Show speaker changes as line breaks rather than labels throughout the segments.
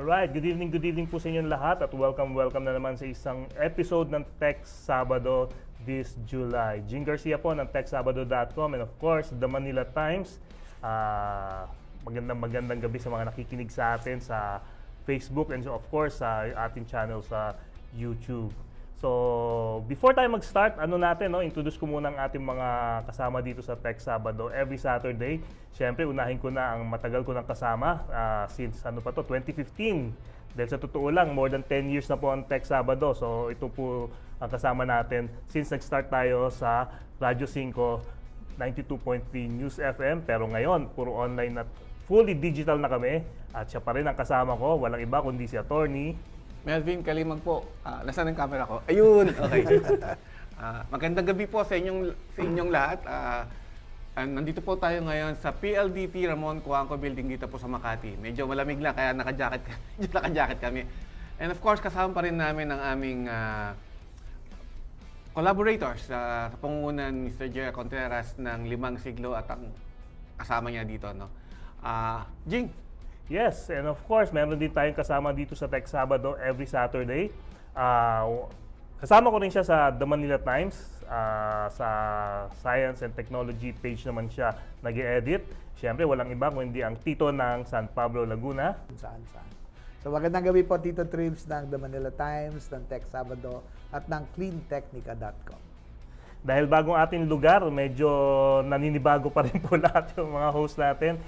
Alright, good evening po sa inyong lahat at welcome na naman sa isang episode ng TechSabado this July. Jing Garcia po ng TechSabado.com and of course, the Manila Times. Magandang gabi sa mga nakikinig sa atin sa Facebook and of course sa ating channel sa YouTube. So, before tayo mag-start, introduce ko muna ang ating mga kasama dito sa TechSabado every Saturday. Siyempre, unahin ko na ang matagal ko ng kasama since 2015. Dahil sa totoo lang, more than 10 years na po ang TechSabado. So, ito po ang kasama natin since nag-start tayo sa Radyo 5, 92.3 News FM. Pero ngayon, puro online at fully digital na kami. At siya pa rin ang kasama ko, walang iba kundi si Atty.
Melvin Calimag po. Nasaan ang camera ko? Ayun! Okay. Magandang gabi po sa inyong lahat. Nandito po tayo ngayon sa PLDT Ramon Cuanco Building dito po sa Makati. Medyo malamig lang kaya naka-jacket kami. And of course, kasama pa rin namin ang aming collaborators sa pangungunan ni Mr. Jerry Contreras ng Limang Siglo at ang kasama niya dito. No? Jing!
Yes, and of course, meron din tayong kasama dito sa TechSabado every Saturday. Kasama ko rin siya sa The Manila Times, sa Science and Technology page naman siya nag-edit. Siyempre, walang iba kundi ang tito ng San Pablo, Laguna.
Saan. So magandang gabi po, Tito Tribs ng The Manila Times, ng TechSabado at ng cleantechnica.com.
Dahil bagong ating lugar, medyo naninibago pa rin po lahat yung mga host natin.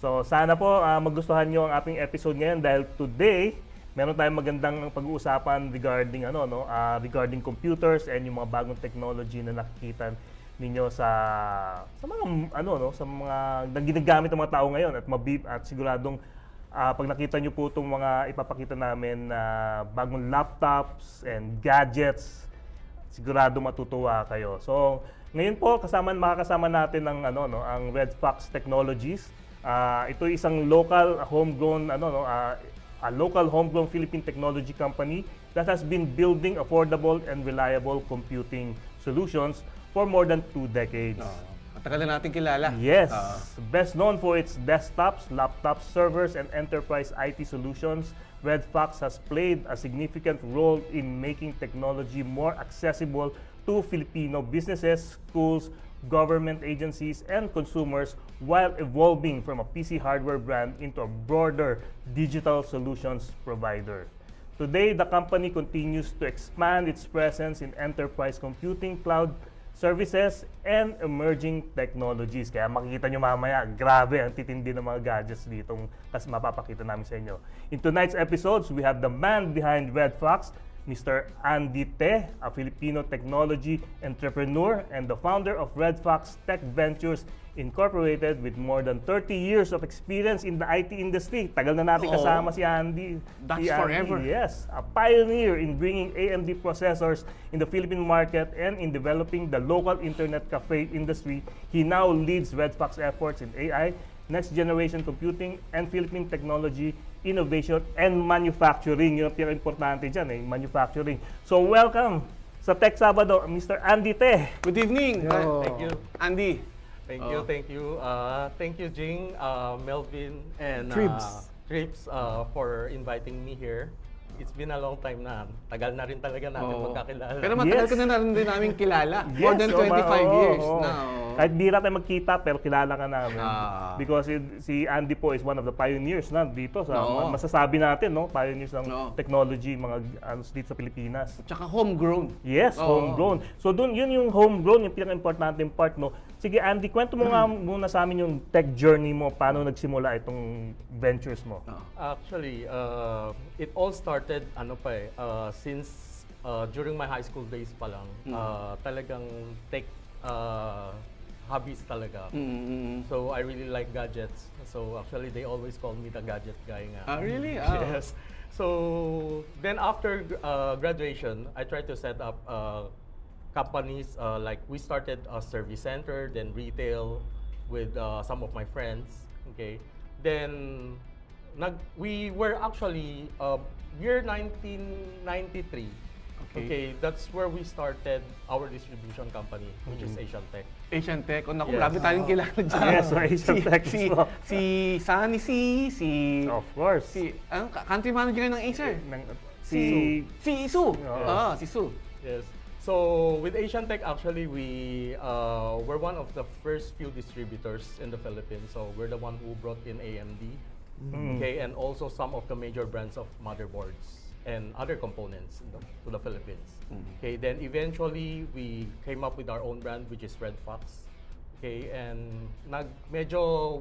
So sana po magustuhan nyo ang ating episode ngayon dahil today meron tayong magandang pag-uusapan regarding regarding computers and yung mga bagong technology na nakikita ninyo sa mga sa mga ginagamit ng mga tao ngayon at siguradong pag nakita nyo po itong mga ipapakita namin na bagong laptops and gadgets, sigurado matutuwa kayo. So ngayon po makakasama natin ang Redfox Technologies. Ito ay isang local homegrown Philippine technology company that has been building affordable and reliable computing solutions for more than 2 decades.
Matagal na natin kilala.
Yes. Best known for its desktops, laptops, servers, and enterprise IT solutions, Redfox has played a significant role in making technology more accessible to Filipino businesses, schools, government agencies, and consumers while evolving from a PC hardware brand into a broader digital solutions provider. Today, the company continues to expand its presence in enterprise computing, cloud services, and emerging technologies. Kaya makikita nyo mamaya, grabe ang titindi ng mga gadgets dito kasi mapapakita namin sa inyo. In tonight's episodes, we have the man behind Redfox, Mr. Atty, a Filipino technology entrepreneur and the founder of Redfox Tech Ventures Incorporated with more than 30 years of experience in the IT industry. Tagal na natin kasama si Andy.
That's forever.
Yes, a pioneer in bringing AMD processors in the Philippine market and in developing the local internet cafe industry. He now leads Redfox efforts in AI, next generation computing, and Philippine technology, innovation, and manufacturing. Yun ang pinaka-importante dyan, manufacturing. So welcome sa TechSabado, Mr. Atty.
Good evening.
Thank you.
Andy.
Thank you. Thank you, Jing, Melvin, and Tribs for inviting me here. It's been a long time na. Tagal na rin talaga natin magkakilala.
Pero matagal ka na rin namin kilala. More than 25 years na.
Kahit bira tayo magkita, pero kilala ka namin. Because si Andy po is one of the pioneers na dito sa masasabi natin, pioneers ng technology dito sa Pilipinas.
Tsaka homegrown.
Yes, homegrown. So doon yun yung homegrown, yung pinaka-importante part, no. Sige Andy, kwento mo nga muna sa amin yung tech journey mo, paano nagsimula itong ventures mo.
Actually, it all started since during my high school days pa lang. Talagang tech hobbies talaga. So I really like gadgets. So actually they always call me the gadget guy nga.
Really?
Yes. So then after graduation, I tried to set up companies like we started a service center, then retail with some of my friends. Okay. Then we were actually year 1993. Okay, that's where we started our distribution company, which is Asian Tech.
Asian Tech. O naku,
Yes.
marami tayong kilala dyan.
Yes, so Asian Tech
si,
po.
si Sunny C, si...
Of course.
Country manager ng Acer.
Si
Si Su. Si Su.
Yes. So with Asian Tech, actually, we're one of the first few distributors in the Philippines. So we're the one who brought in AMD, okay, and also some of the major brands of motherboards and other components to the Philippines. Okay, then eventually we came up with our own brand, which is Redfox. Okay, and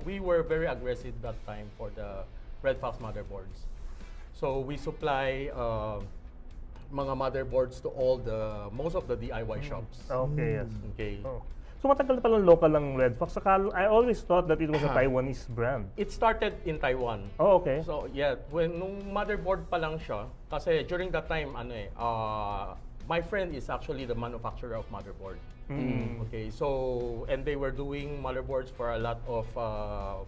we were very aggressive that time for the Redfox motherboards. So we supply mga motherboards to most of the DIY shops.
Okay, yes.
Okay.
Oh. So matagal na palang local ng Redfox. I always thought that it was a Taiwanese brand.
It started in Taiwan.
Oh, okay.
So yeah, nung motherboard pa lang siya, kasi during that time, my friend is actually the manufacturer of motherboard. Okay, so, and they were doing motherboards for a lot of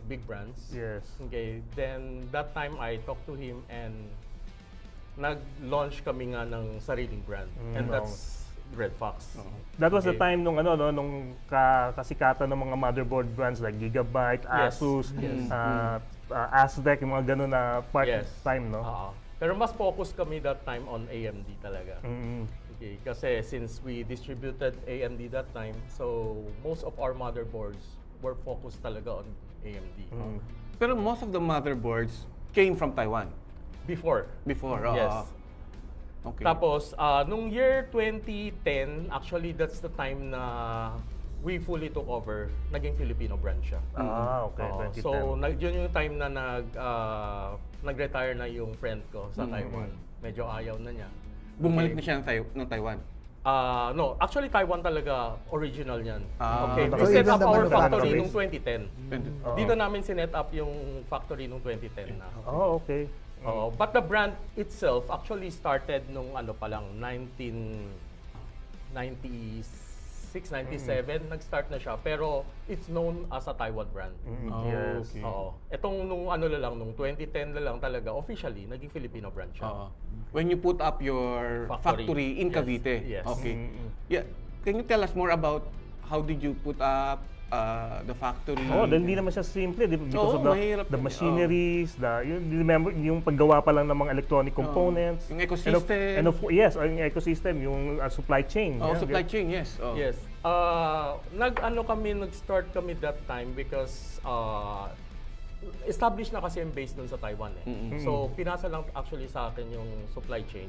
big brands.
Yes.
Okay, then that time I talked to him and nag-launch kami nga ng sariling brand. And that's Redfox.
That was the
Okay.
time nung kasikatan ng mga motherboard brands like Gigabyte,
Yes.
Asus,
Yes.
Aztec, yung mga ganun na part of
Yes.
time, no?
Oo. Pero mas focus kami that time on AMD talaga. Okay, kasi since we distributed AMD that time, so most of our motherboards were focused talaga on AMD.
Pero most of the motherboards came from Taiwan
Before. Yes.
Okay.
Tapos, nung year 2010, actually that's the time na we fully took over, naging Filipino brand siya.
Okay, 2010.
So, yun yung time na nag-retire na yung friend ko sa Taiwan. Medyo ayaw na niya.
Bumalik na siya ng Taiwan.
No, actually Taiwan talaga original niyan. Okay,
So,
we set
even
up
the
our factory
manufacturing?
nung 2010. Dito namin sinet up yung factory nung 2010 na.
Oh, okay.
But the brand itself actually started nung pa lang 1996, 97 nag-start na siya, pero it's known as a Taiwan brand.
Yes.
Okay.
Oo. Etong nung nung 2010 na lang talaga officially naging Filipino brand siya.
When you put up your factory in
Yes.
Cavite.
Yes.
Okay. Yeah. Can you tell us more about how did you put up the factory?
Dahil hindi naman siya simple, because of
mahirap
the
yun.
machineries, remember yung paggawa pa lang ng mga electronic components.
Yung ecosystem.
Yes, yung ecosystem, yung supply chain.
Supply chain, yes.
Yes. Nag-start kami that time because established na kasi yung base dun sa Taiwan So, pinasa lang actually sa akin yung supply chain.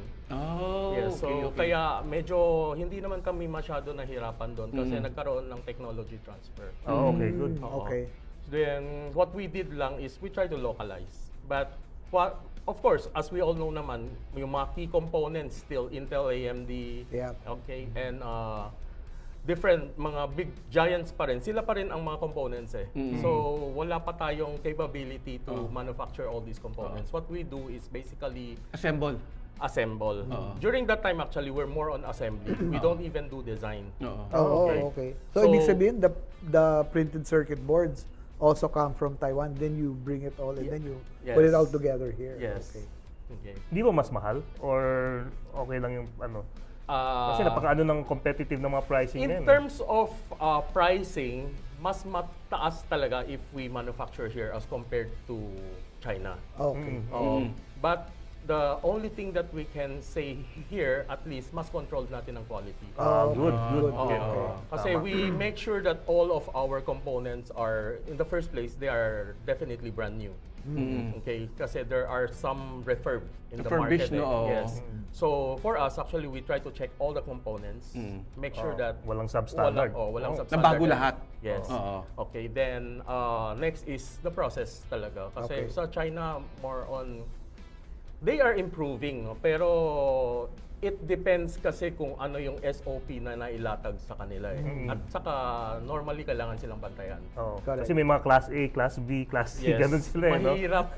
Yes, so kaya medyo hindi naman kami masyado nahirapan doon kasi nagkaroon ng technology transfer.
Okay, good.
Okay.
Then what we did lang is we try to localize. But of course, as we all know naman, yung mga key components still Intel, AMD,
Yeah.
okay, and different mga big giants pa rin. Sila pa rin ang mga components So wala pa tayong capability to manufacture all these components. What we do is basically
Assemble.
During that time actually we're more on assembly. We don't even do design.
Okay. So, ibig sabihin, the printed circuit boards also come from Taiwan, then you bring it all and then you put it all together here.
Yes.
Okay.
Di ba mas mahal? Or okay lang yung Kasi napaka ng competitive ng mga pricing
In
ngayon.
terms of pricing, mas mataas talaga if we manufacture here as compared to China.
Okay.
But the only thing that we can say here, at least, mas controlled natin ang quality.
Good.
Okay.
Kasi we make sure that all of our components are, in the first place, they are definitely brand new. Okay, kasi there are some refurb in the market.
Refurbished, no?
Yes. So for us, actually, we try to check all the components, make sure that
Walang substandard.
walang substandard.
Nabago lahat.
Yes. Okay, then next is the process talaga. Kasi sa China, more on, they are improving, no? Pero it depends kasi kung ano yung SOP na nailatag sa kanila At saka normally kailangan silang bantayan.
Correct.
Kasi may mga class A, class B, class C, ganun sila no?
Mahirap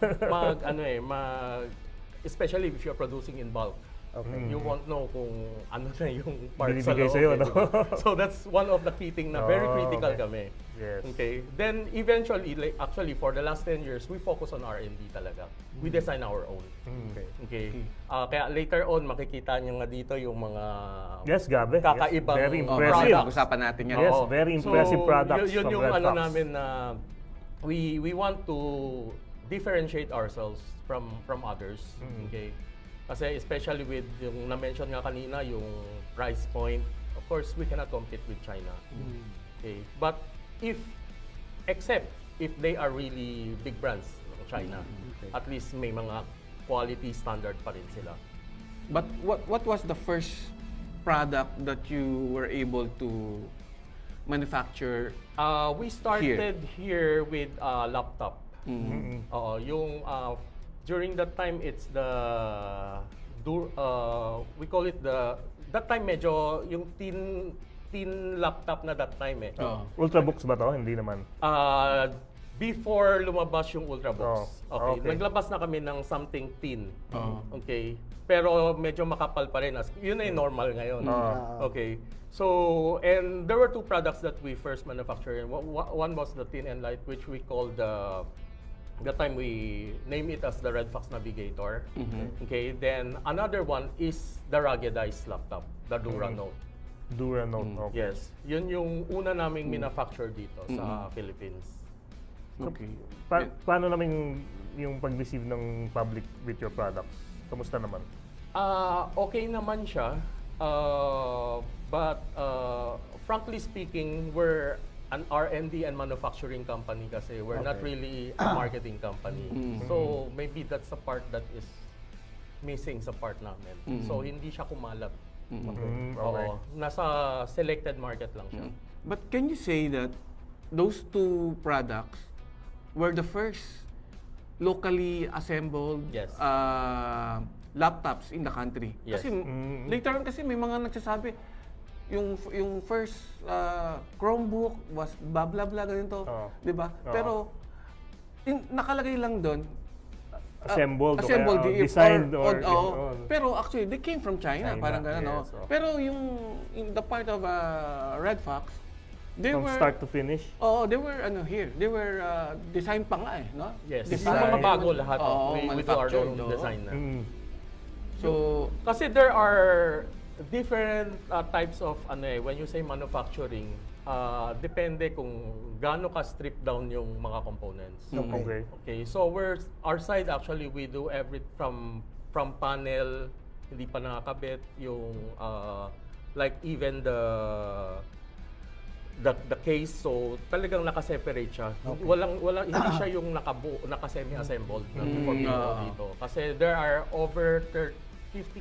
especially if you're producing in bulk.
Okay.
You won't know kung ano na yung parts sa
Binibigay
loob.
sa'yo,
eh,
no?
di ba? So that's one of the key thing na very critical
okay.
kami.
Yes.
Okay. Then eventually, like, actually for the last 10 years, we focus on R&D talaga. We design our own.
Okay.
Okay. Kaya later on, makikita nyo nga dito yung mga
Yes, Gabi.
kakaibang
Very
Oh,
impressive.
pag-usapan natin yan.
Yes,
Oo.
very impressive products
Yun
from
yung
Redfox.
ano namin na we want to differentiate ourselves from others. Okay? Kasi especially with yung na-mention nga kanina, yung price point, of course, we cannot compete with China. Okay? But except if they are really big brands, China, at least may mga quality standard pa rin sila.
But what was the first product that you were able to manufacture?
We started here with laptop. Yung during that time it's we call it that time medyo yung tin laptop na that time eh.
Ultrabooks ba to? Hindi naman.
Before lumabas yung Ultrabooks.
Okay.
Naglabas na kami ng something thin. Okay. Pero medyo makapal pa rin. Yun ay normal ngayon. Okay. So, and there were two products that we first manufactured. One was the thin and light, which we called that time we name it as the Redfox Navigator. Okay. Then another one is the ruggedized laptop, the Dura Note.
Dura Note. Okay.
Yes. Yun yung una naming manufacture dito sa Philippines.
Okay.
Paano naman yung pag-receive ng public with your products? Kamusta naman?
Okay naman siya. But frankly speaking, we're an R&D and manufacturing company kasi we're not really a marketing company. So maybe that's the part that is missing sa part namin. So hindi siya kumalat.
Okay.
Oo. Nasa selected market lang siya.
But can you say that those two products were the first locally assembled
Yes.
Laptops in the country?
Yes.
Kasi later on kasi may mga nagsasabi yung first Chromebook was blah blah blah ganito, 'di ba? Pero nakalagay lang doon
Assembled,
designed
or
pero actually they came from China, parang gano'n.
yes,
Pero yung in the part of Redfox, they
from
were
start to finish.
they were here. They were designed pa nga no?
Yes.
Design.
Yung mga bago lahat. We do our
manufactured,
own design na.
So,
Kasi there are different types of when you say manufacturing, depende kung gaano ka strip down yung mga components.
Okay.
Okay, so our side actually we do from panel, hindi pa nakakabit yung like even the case, so talagang naka-separate siya. Hindi siya yung naka-semi-assembled na before dito. Kasi there are over 50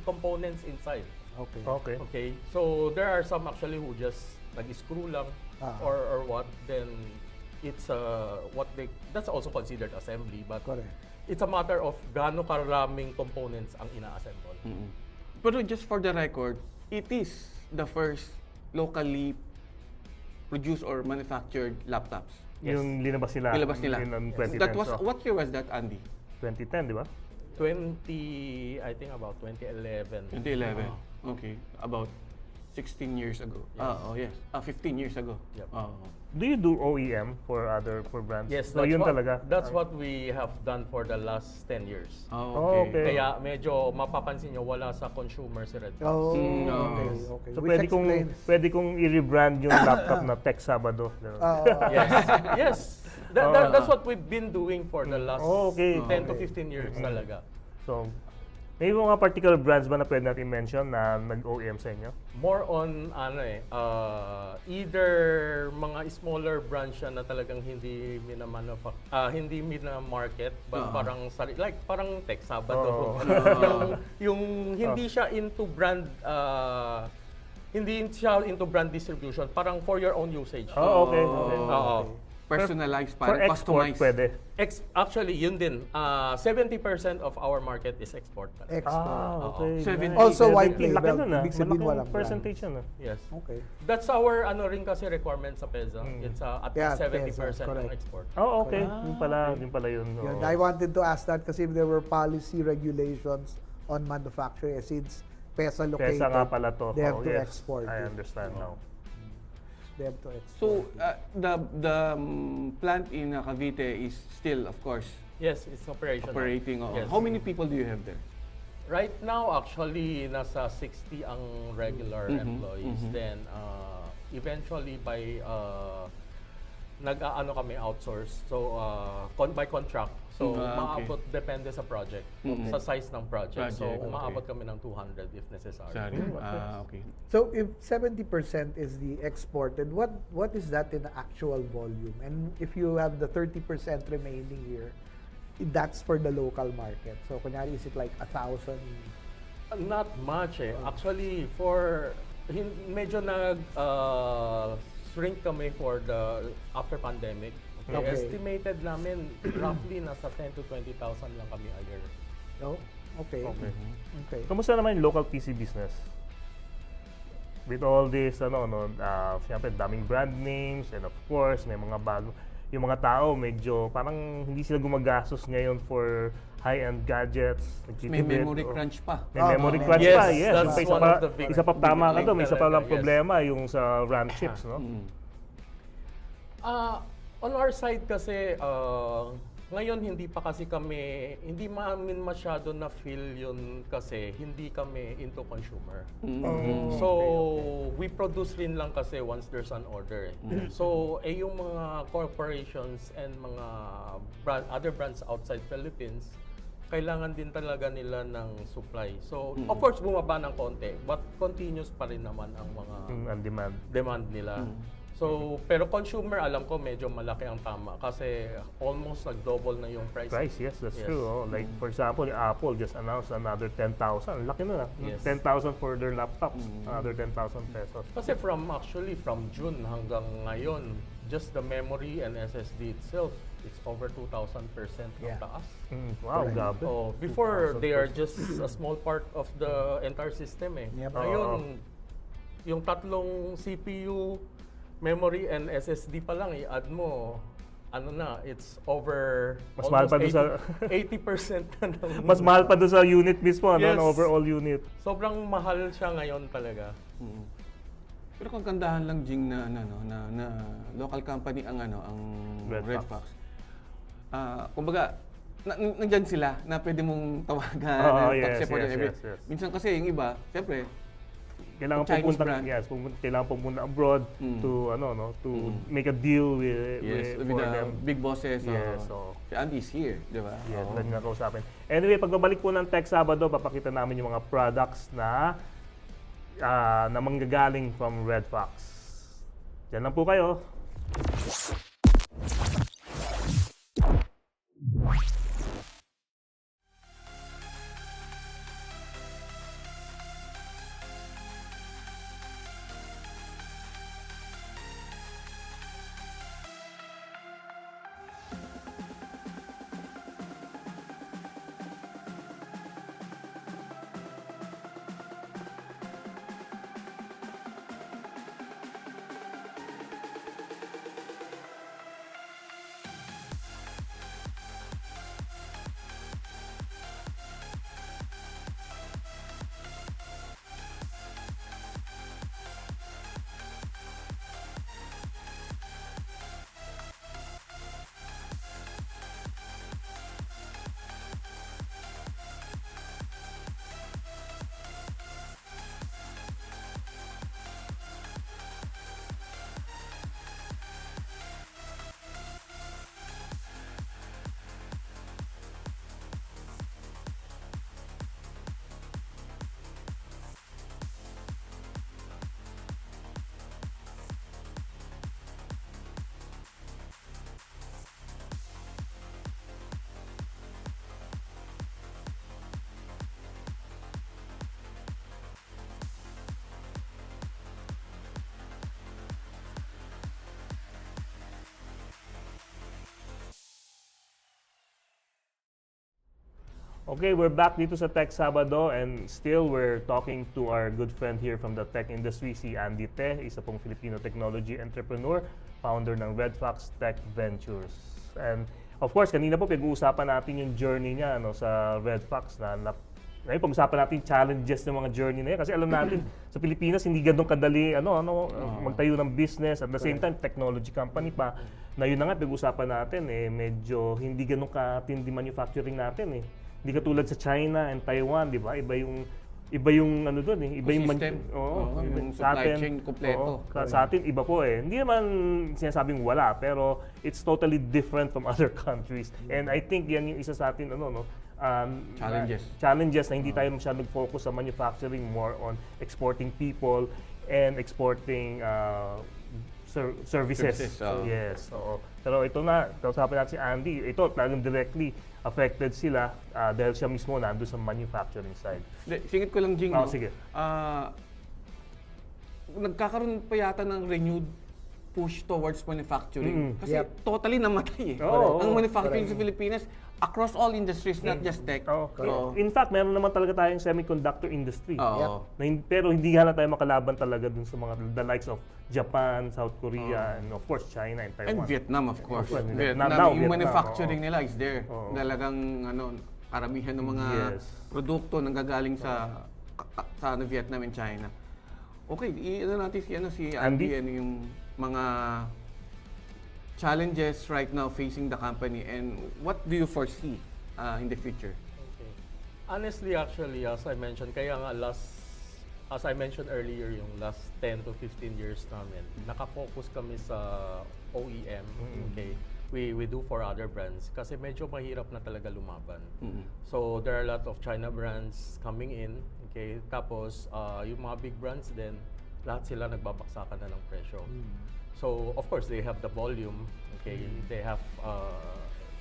components inside.
Okay.
Okay, so there are some actually who just nag-screw lang or what, then it's that's also considered assembly, but
Correct.
it's a matter of gaano karaming components ang ina-assemble.
pero just for the record, it is the first locally produced or manufactured laptops.
Yes.
Yung linabas nila.
Nilabas nila.
In 2010.
That was what year was that, Andy?
2010, di ba?
I think about 2011.
2011. Okay, about 16 years ago.
Yes.
15 years ago.
Yep.
Do you do OEM for brands?
Yes,
So yun talaga.
that's what we have done for the last 10 years.
Okay.
Kaya medyo mapapansin nyo wala sa consumer si Redfox.
Okay.
So
Which
pwede
explains.
kong i-rebrand yung laptop na TechSabado.
Yes. That's what we've been doing for the last 10 to 15 years talaga.
So, may mga particular brands ba na pwede natin mention na nag-OEM sa inyo?
More on either mga smaller brands siya na talagang hindi mina-market, but parang parang TechSabado. yung hindi siya into brand distribution, parang for your own usage.
Okay.
Personalized,
For
parang
export,
customized.
pwede.
Actually, yun din. 70% of our market is export.
Export.
Okay.
Seven-
Nice.
Also white
Laki
label.
nun,
Ibig sabihin
Malaking
walang brand.
percentage yun.
Yes.
Okay.
That's our rin kasi requirement sa PEZA. It's at least 70%
PEZA,
ng
correct.
export.
Okay. Yun pala yun.
I wanted to ask that kasi there were policy regulations on manufacturing since PESA located,
Pesa nga pala to.
they have
Oh,
to
yes.
export
I
it.
understand now.
They have to export
So,
it.
the plant in Cavite is still, of course,
Yes, it's operational.
operating.
Yes.
How many people do you have there?
Right now, actually, nasa 60 ang regular employees. Then, eventually, by nag-aano kami outsource. So, by contract. So,
Okay.
maabot depende sa project. Sa size ng project. So,
Project,
umaabot
okay.
kami ng 200 if necessary.
Sorry. Okay.
So if 70% is the exported, what is that in actual volume? And if you have the 30% remaining here, that's for the local market. So kunyari, is it like 1,000?
Not much eh. Actually, medyo shrink kami for the after pandemic. Okay.
Okay.
Estimated namin roughly nasa 10 to 20,000 lang kami a year.
No? Okay.
Okay.
Okay.
Kamusta naman yung local PC business? With all this, siyempre daming brand names and of course, may mga bago. Yung mga tao, medyo parang hindi sila gumagastos ngayon for high-end gadgets.
May memory crunch pa.
May memory crunch
Yes,
pa, yes.
that's
Yung
one of the big-
isa pa tama ka
big
doon, may isa pa lang
talaga, yes.
problema, yung sa RAM chips, no?
On our side kasi, ngayon hindi pa kasi kami, hindi maamin masyado na feel yun kasi hindi kami into consumer. So, we produce rin lang kasi once there's an order. So, yung mga corporations and mga other brands outside Philippines, kailangan din talaga nila ng supply. So, of course, bumaba ng konti, but continuous pa rin naman ang mga
Ang demand.
demand nila. So, pero consumer, alam ko medyo malaki ang tama kasi almost nag-double na yung price.
Price, yes, that's
Yes.
true. Oh. Like, for example, Apple just announced another 10,000. Laki na.
Yes.
10,000 for their laptops. Another 10,000 pesos.
Kasi from June hanggang ngayon, just the memory and SSD itself, it's over 2,000% ng
Yeah.
taas.
Wow, grabe.
Oh, before
2,000%.
they are just a small part of the entire system eh.
Yep.
Ngayon, yung tatlong CPU, memory and SSD pa lang i-add mo, it's over
Mas mahal pa dun sa-
80% na ng
Mas mahal pa doon sa unit mismo,
Yes.
no? Overall unit.
Sobrang mahal siya ngayon talaga.
Pero kung gandahan lang, Jing, na local company ang
Redfox.
Redfox. Kumbaga, nandyan sila na pwede mong tawagan.
Oo,
Redfox,
yes,
pwede
yes,
every-
yes, yes.
Minsan kasi yung iba, siyempre,
Kailangan
Chinese
pumunta,
brand.
yes, kailangan pumunta abroad to make a deal with
with
for
the
them.
big bosses.
Yes, so
Si Andy's here, di ba?
yes,
Oo.
pwede na kausapin. Anyway, pagbabalik po ng TechSabado, papakita namin yung mga products na manggagaling from Redfox. Diyan lang po kayo. Okay, we're back dito sa TechSabado and still we're talking to our good friend here from the tech industry, si Atty, isa pong Filipino technology entrepreneur, founder ng Redfox Tech Ventures. And of course, kanina po pinag-uusapan natin yung journey niya sa Redfox na Ngayon, pag-usapan natin yung challenges ng mga journey na yan. Kasi alam natin, sa Pilipinas, hindi ganun kadali magtayo ng business. At the same time, technology company pa. Na yun na nga, pag-usapan natin, medyo hindi ganun katindi manufacturing natin. Hindi katulad sa China and Taiwan, di ba? Iba yung ano doon iba yung
yung supply chain kompleto.
Sa atin iba po Hindi naman sinasabing wala, pero it's totally different from other countries. And I think yan yung isa sa atin challenges na hindi tayo masyadong focus sa manufacturing, more on exporting people and exporting services. Yes. Pero ito na, kausapin natin si Andy. Ito talagang directly affected sila dahil siya mismo nandun sa manufacturing side.
Singit ko lang, Jing.
Sige.
Nagkakaroon pa yata ng renewed push towards manufacturing. Kasi
Yep.
totally namatay ang manufacturing sa Pilipinas across all industries, not just tech.
In fact, meron naman talaga tayong semiconductor industry. Pero hindi nga tayo makalaban talaga dun sa mga the likes of Japan, South Korea, and of course China and Taiwan.
And Vietnam, of course.
Vietnam,
Yung manufacturing nila is there. Talagang karamihan ng mga produkto nanggagaling sa Vietnam and China. Okay, natin si Andy, yung mga challenges right now facing the company, and what do you foresee in the future?
Okay. Honestly, actually, as I mentioned, as I mentioned earlier, yung last 10 to 15 years namin, nakafocus kami sa OEM. Okay? We do for other brands kasi medyo mahirap na talaga lumaban. So there are a lot of China brands coming in. Okay? Tapos yung mga big brands din, lahat sila nagbabaksakan na ng presyo. So of course they have the volume, okay? They have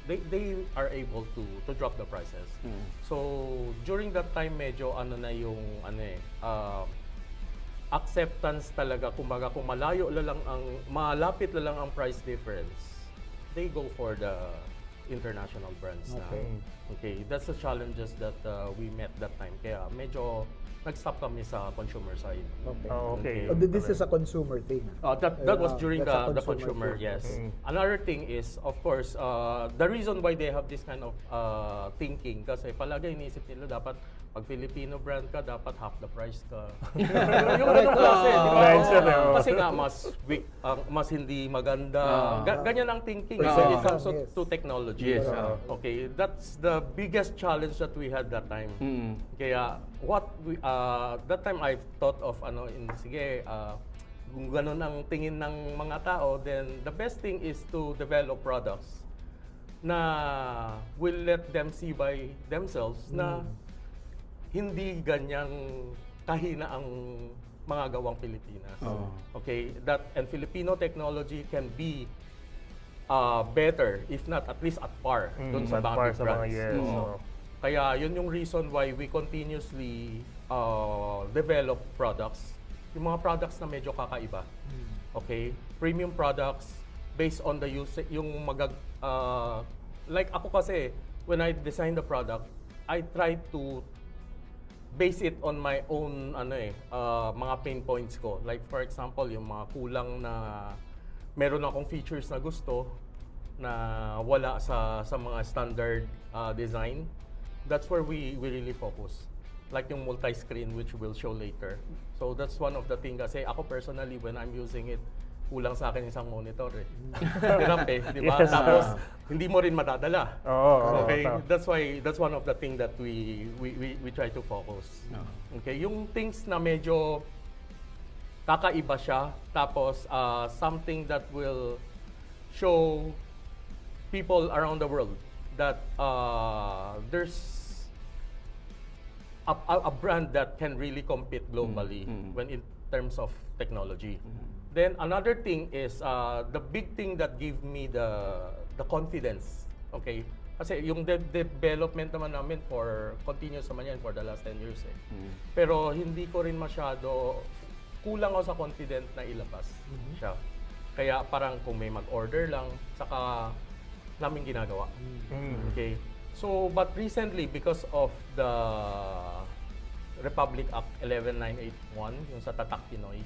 they are able to drop the prices. So during that time medyo acceptance talaga, kumbaga kung malapit lang ang price difference, they go for the international brands na. Okay, that's the challenges that we met that time. Kaya medyo nag-stop kami sa consumer side.
Okay.
This is a consumer thing.
That was during
that's
the
a consumer
consumer,
thing.
yes. Another thing is, of course, the reason why they have this kind of thinking, kasi palagi iniisip nila dapat pag Filipino brand ka, dapat half the price ka. Yung ganun kasi, di ba? Kasi nga, mas hindi maganda. Ganyan ang thinking when it comes to technology.
Yes.
Okay, that's the biggest challenge that we had that time. Kaya, that time I thought of, kung ganun ang tingin ng mga tao, then the best thing is to develop products na will let them see by themselves na hindi ganyang kahina ang mga gawang Pilipinas. Okay, and Filipino technology can be better, if not at least at par doon sa mga big brands. Kaya yun yung reason why we continuously develop products, yung mga products na medyo kakaiba. Okay, premium products based on the use, like ako kasi, when I design the product, I try to base it on my own mga pain points ko. Like for example, yung mga kulang na meron akong features na gusto na wala sa mga standard design. That's where we really focus. Like yung multi-screen, which we'll show later. So that's one of the things kasi ako personally, when I'm using it, kulang sa akin isang monitor Hirap di ba? Tapos hindi mo rin madadala. Okay, that's one of the things that we try to focus. Okay, yung things na medyo kakaiba siya, tapos something that will show people around the world that there's a brand that can really compete globally when in terms of technology. Then another thing is the big thing that give me the confidence. Okay? Kasi yung development naman namin for continuous naman yan for the last 10 years Pero hindi ko rin masyado, kulang ako sa confident na ilabas siya. Kaya parang kung may mag-order lang, saka namin ginagawa. Okay? So, but recently, because of the Republic Act 11981, yung sa Tatak Pinoy,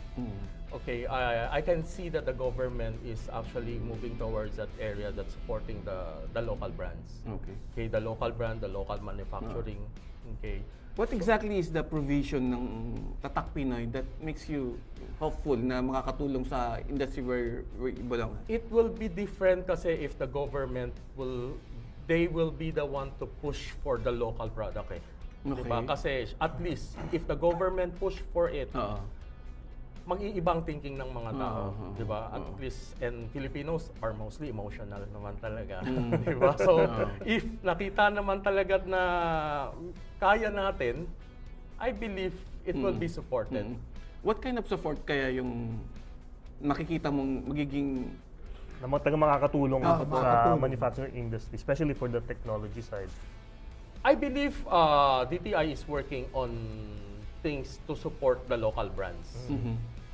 okay, I can see that the government is actually moving towards that area that's supporting the local brands. Okay, the local brand, the local manufacturing, Okay.
What exactly is the provision ng Tatak Pinoy that makes you hopeful na makakatulong sa industry where you belong?
It will be different kasi if the government they will be the one to push for the local product eh.
Okay.
Diba? Kasi at least if the government push for it,
Oo.
mag-iibang thinking ng mga tao,
Oo,
'di ba? At
oo.
least, and Filipinos are mostly emotional naman talaga, 'di ba? So if nakita naman talaga na kaya natin, I believe it will be supported.
What kind of support kaya yung nakikita mong magiging
Na makakatulong sa
makakatulong.
manufacturing industry, especially for the technology side.
I believe DTI is working on things to support the local brands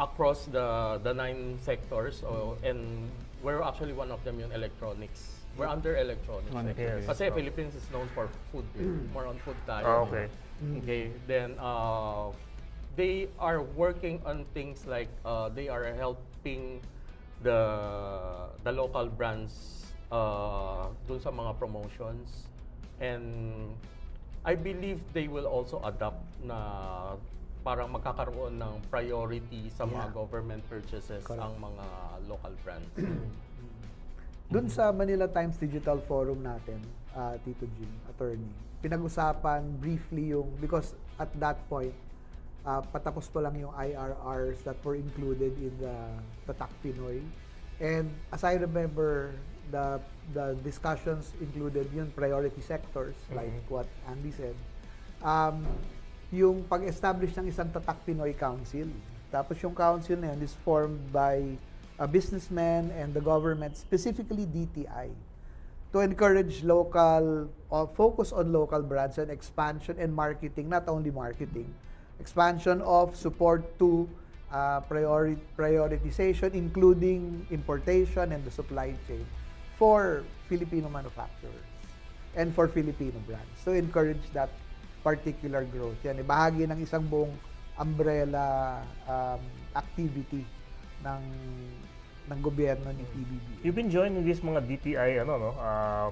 across the 9 sectors, and we're actually one of them yung electronics. We're under electronics.
Yes.
Kasi Philippines is known for food. More on food tayo.
Okay.
Okay. Then they are working on things like they are helping the local brands dun sa mga promotions, and I believe they will also adapt na parang magkakaroon ng priority sa mga government purchases ang mga local brands.
Doon sa Manila Times Digital Forum natin, Tito Jing, attorney, pinag-usapan briefly yung, because at that point, patapos pa lang yung IRRs that were included in the Tatak Pinoy. And as I remember, the discussions included yung priority sectors, like what Andy said. Yung pag-establish ng isang Tatak Pinoy Council. Tapos yung council na yun is formed by a businessman and the government, specifically DTI, to encourage local, focus on local brands and expansion and marketing, not only marketing, expansion of support to prioritization, including importation and the supply chain for Filipino manufacturers and for Filipino brands. To encourage that particular growth. Yan, bahagi ng isang buong umbrella activity ng gobyerno ni PBB.
You've been joining these mga DTI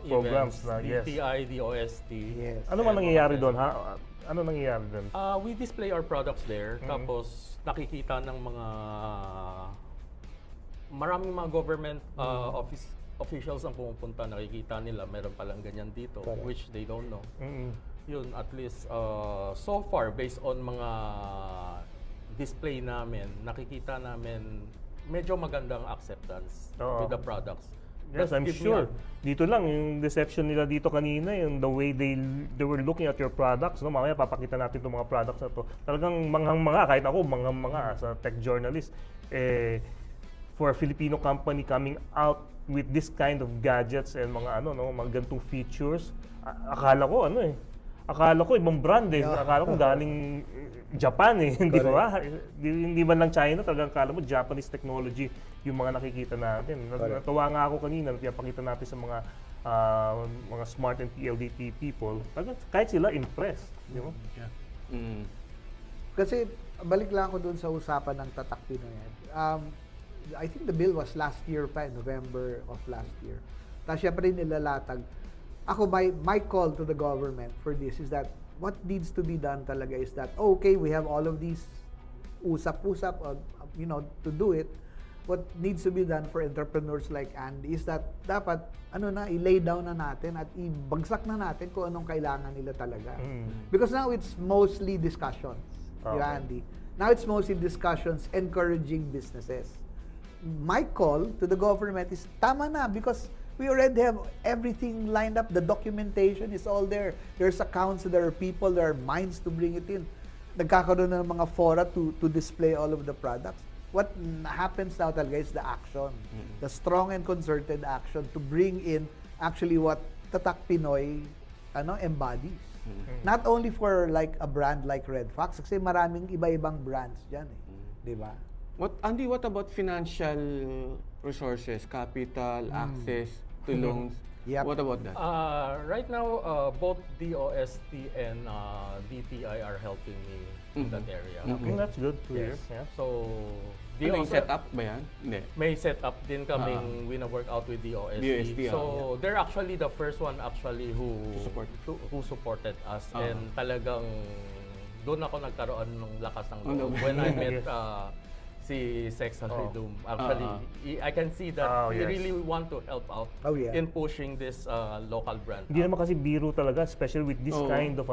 programs
Events,
na yes.
DTI, DOST.
Yes.
Ano man nangyayari doon ha? Ano nangyayari doon?
We display our products there, tapos nakikita ng maraming mga government officials ang pumupunta, nakikita nila meron palang ganyan dito,
Correct.
which they don't know. Yun, at least so far, based on mga display namin, nakikita namin medyo magandang acceptance with the products.
Yes,
But
I'm
give me
sure. Dito lang, yung deception nila dito kanina, yung the way they were looking at your products, no? Mamaya papakita natin itong mga products na to. Talagang manghang-manga, kahit ako manghang-manga sa tech journalist, for a Filipino company coming out with this kind of gadgets and mga mga ganitong features, akala ko ibang brand eh. Akala ko galing Japan eh. Hindi ba? Hindi man lang China, talagang akala mo Japanese technology yung mga nakikita natin. Natuwa nga ako kanina, napakita natin sa mga smart and PLDT people. Kahit sila impressed, di ba?
Kasi balik lang ako doon sa usapan ng Tatak Pinoy. I think the bill was last year pa, November of last year. Tapos syempre nilalatag. Ako, my call to the government for this is that what needs to be done talaga is that, okay, we have all of these usap-usap, to do it. What needs to be done for entrepreneurs like Andy is that dapat, i-lay down na natin at ibagsak na natin kung anong kailangan nila talaga. Because now it's mostly discussions, di ba, Andy? Now it's mostly discussions encouraging businesses. My call to the government is, tama na, because we already have everything lined up. The documentation is all there. There's accounts, there are people, there are minds to bring it in. Nagkakaroon ng mga fora to display all of the products. What happens now talaga is the action. The strong and concerted action to bring in actually what Tatak Pinoy embodies. Not only for like a brand like Redfox, kasi maraming iba-ibang brands dyan eh. Di ba?
Andy, what about financial resources, capital, access to loans?
Yep.
What about that?
Right now, both DOST and DTI are helping me in that area.
That's good to hear.
Yes.
Yeah.
So
Ano yung setup ba yan? Hindi.
May setup din kaming wina-workout with the OSD. So they're actually the first one actually who supported us, and talagang doon ako nagkaroon ng lakas ng loob when I met si Sex and Freedom. Actually, I can see that they really want to help out in pushing this local brand.
Hindi naman kasi biro talaga, especially with this kind of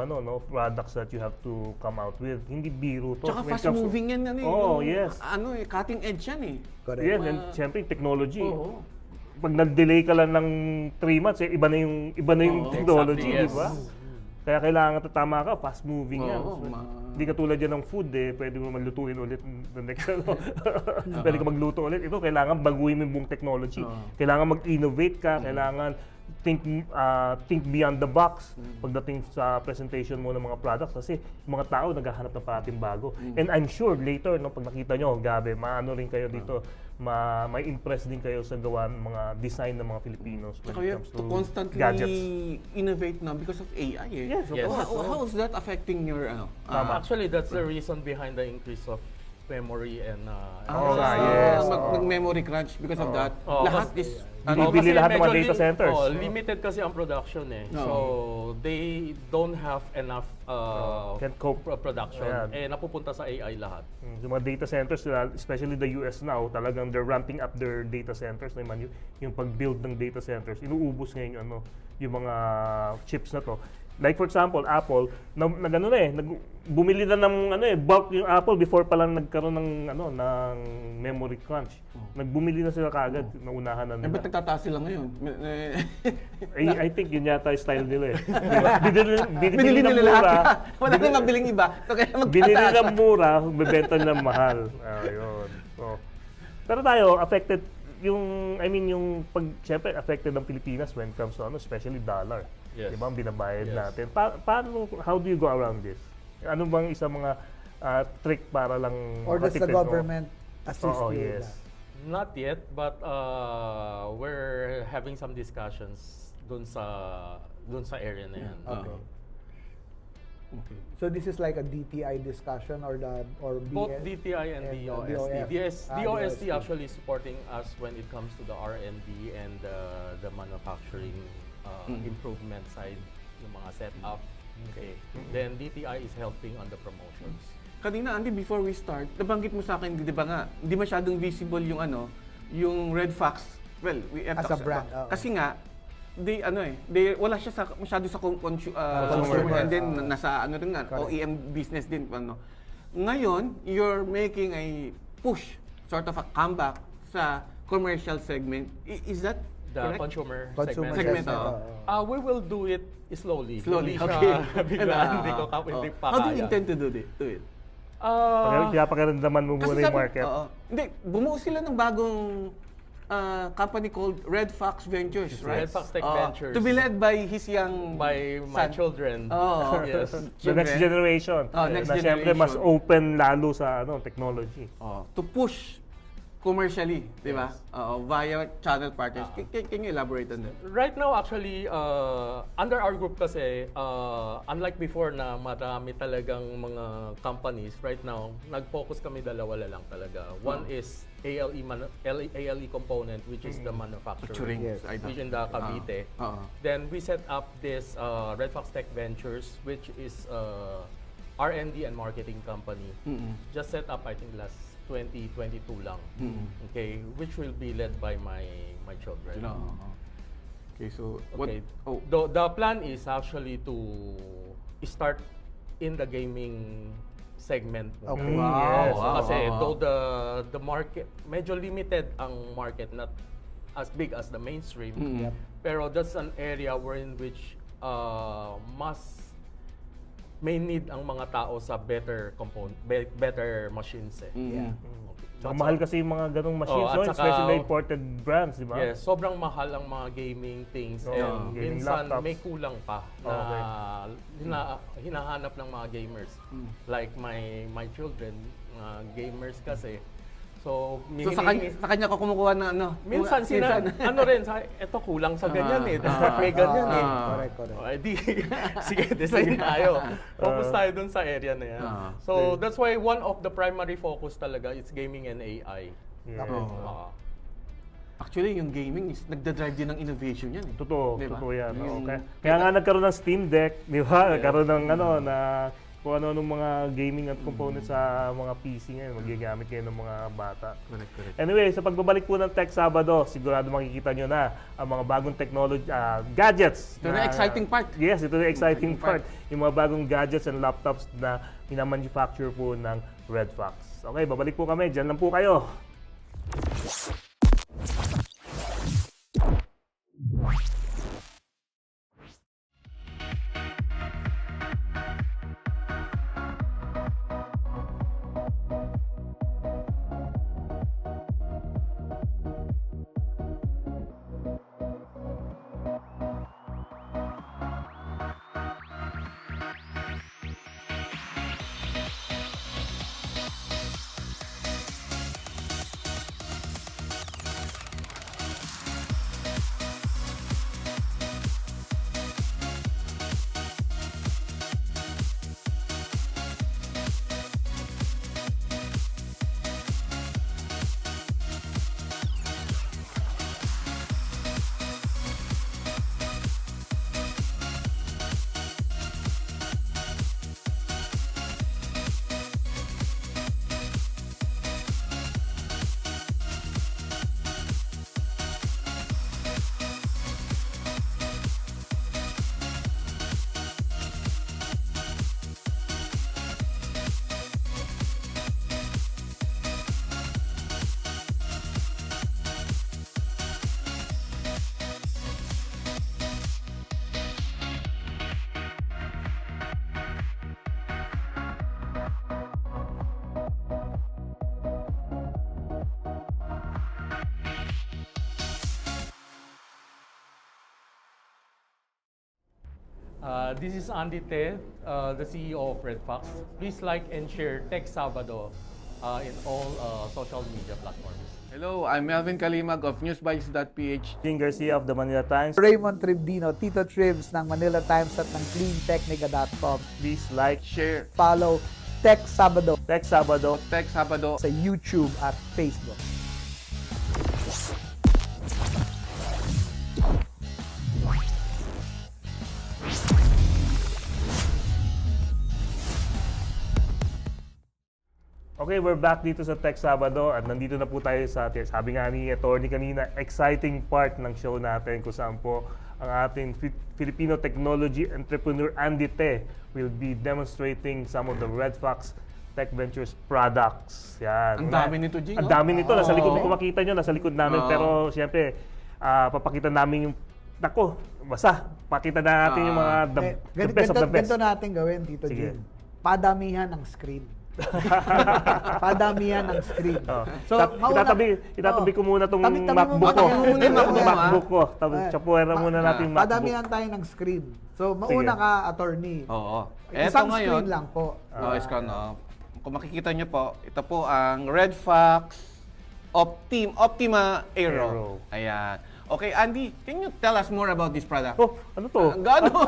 products that you have to come out with. Hindi biro to.
Tsaka fast moving yan
yes.
Cutting edge yan eh.
Correct.
Yes, and siyempre technology. Pag nag-delay ka lang ng 3 months, iba na yung technology,
exactly,
di ba? Kaya kailangan tama ka, fast moving yan. Hindi katulad yan ng food pwede mo maglutuin ulit the next pwede ka magluto ulit. Ito, kailangan baguhin mo yung buong technology. Kailangan mag-innovate ka, kailangan think beyond the box pagdating sa presentation mo ng mga products, kasi yung mga tao naghahanap ng parating bago. And I'm sure later, pag nakita nyo, Gabe, maano rin kayo dito, may impress din kayo sa gawa ng mga design ng mga Filipinos when
Tsaka
it
you
comes
have
to
to constantly
gadgets.
innovate now because of AI eh.
Yes, of course.
How is that affecting your
Actually, that's the reason behind the increase of memory and
yes.
Mag-memory crunch because of that. Lahat is
Bibili lahat ng mga data centers.
Limited kasi ang production eh. So, they don't have enough
Can't cope.
production. Napupunta sa AI lahat.
Yung mga data centers, especially the US now, talagang they're ramping up their data centers. Yung pag-build ng data centers, inuubos ngayon yung mga chips na to. Like for example, Apple, bumili na ng bulk yung Apple before pa lang nagkaroon ng memory crunch. Nagbumili na sila kaagad, naunahan na nila.
Ba't nagtataas sila ngayon?
I think yun yata yung style nila eh.
Binili nila lahat. Wala nang mabiling iba.
Binili ng mura, bebenta ng mahal. Ayun. So, pero tayo, affected yung siyempre affected ng Pilipinas when it comes to especially dollar.
Yes.
Diba ang binabayad natin? How do you go around this? Ano bang isa mga trick para lang
Or does the government assist you?
Yes.
Not yet, but we're having some discussions dun sa area na yan.
Okay. So this is like a DTI discussion or
both DTI and DOST. DOST actually supporting us when it comes to the R&D and the manufacturing improvement side, yung mga setup. Okay. Then DTI is helping on the promotions.
Kanina, Andy, before we start, nabanggit mo sa akin, di ba nga, hindi masyadong visible yung Redfox. Well,
as a brand.
Kasi nga, wala siya masyado sa consumer, and then nasa OEM business din. Ngayon, you're making a push, sort of a comeback sa commercial segment. Is that
the
correct?
consumer
segment?
We will do it slowly.
Slowly,
okay.
Hindi
pa
How do
kaya.
you intend to do it?
Kaya pakiramdaman mo muna yung market.
Hindi, bumuo sila ng bagong company called Redfox Ventures, right?
Redfox Tech Ventures.
To be led by his young
by my
son.
children.
Yes.
The next generation.
Next
na siyempre mas
generation.
open lalo sa technology.
To push commercially, di ba? Via channel partners. Can you elaborate on that?
Right now, actually, under our group kasi, unlike before na marami talagang mga companies, right now, nag-focus kami dalawa lang talaga. One is ALE component, which is the manufacturing, which in the Cavite. Then we set up this Redfox Tech Ventures, which is R&D and marketing company. Just set up, I think, last 2022 lang. Okay, which will be led by my children.
Okay, so
okay. The plan is actually to start in the gaming segment.
Okay.
Yes.
Kasi though the market medyo limited ang market, not as big as the mainstream. Pero that's an area wherein which mas may need ang mga tao sa better machines eh.
Okay. Mahal kasi yung mga ganong machines, especially imported brands, di ba?
Yes, sobrang mahal ang mga gaming things. And minsan
laptops.
may kulang pa na hinahanap ng mga gamers. Like my children, gamers kasi, So,
So sa kanya ko kumukuha na ano?
minsan ano rin, eto kulang sa ganyan dapat may ganyan
Correct.
O, di, sige, design tayo. Focus tayo dun sa area na yan. So, that's why one of the primary focus talaga is gaming and AI.
Yeah.
Actually, yung gaming is nagda-drive din ng innovation yan.
Totoo,
Diba?
totoo yan.
Yung-
Kaya nga nagkaroon ng Steam Deck, di ba? Nagkaroon ng na kung ano mga gaming at components sa mga PC ngayon, magagamit kayo ng mga bata.
Correct.
Anyway, sa pagbabalik po ng Tech Sabado, sigurado makikita nyo na ang mga bagong technology, gadgets.
Ito na exciting part.
Yes, ito na exciting part. Yung mga bagong gadgets and laptops na minamanufacture po ng Redfox. Okay, babalik po kami. Diyan lang po kayo.
This is Andy Ted, the CEO of Redfox. Please like and share TechSabado in all social media platforms.
Hello, I'm Melvin Calimag of Newsbytes.ph.
Jing Garcia of the Manila Times.
Raymund Tribdino, Tito Tribs ng Manila Times at ng cleantechnica.com.
Please like,
Share
Follow TechSabado
Tech Sabado.
TechSabado.
sa YouTube at Facebook.
Okay, we're back dito sa Tech Sabado at nandito na po tayo sa atin. Sabi nga ni Atty kanina, exciting part ng show natin kung saan po ang ating Filipino technology entrepreneur Andy Te will be demonstrating some of the Redfox Tech Ventures products. Yan.
Ang dami nito, Jing.
Ang dami nito. Nasa likod, kung makita nyo, nasa likod namin. Pero siyempre, papakita namin yung, basta, pakita na natin yung mga the best of the best.
Ganito natin gawin, Tito
Sige.
Jim. Padamihan ng screen. Padamihan ng screen.
So, itatabi ko muna itong MacBook ko. MacBook ko. Chapuera muna natin yung MacBook.
Padamihan tayo ng screen. So, mauna ka, attorney.
Oo.
Isang
Eto
screen
ngayon,
lang po.
kung makikita nyo po, ito po ang Redfox Optima Aero. Ayan. Okay, Andy, can you tell us more about this product?
Oh, ano to?
Gano?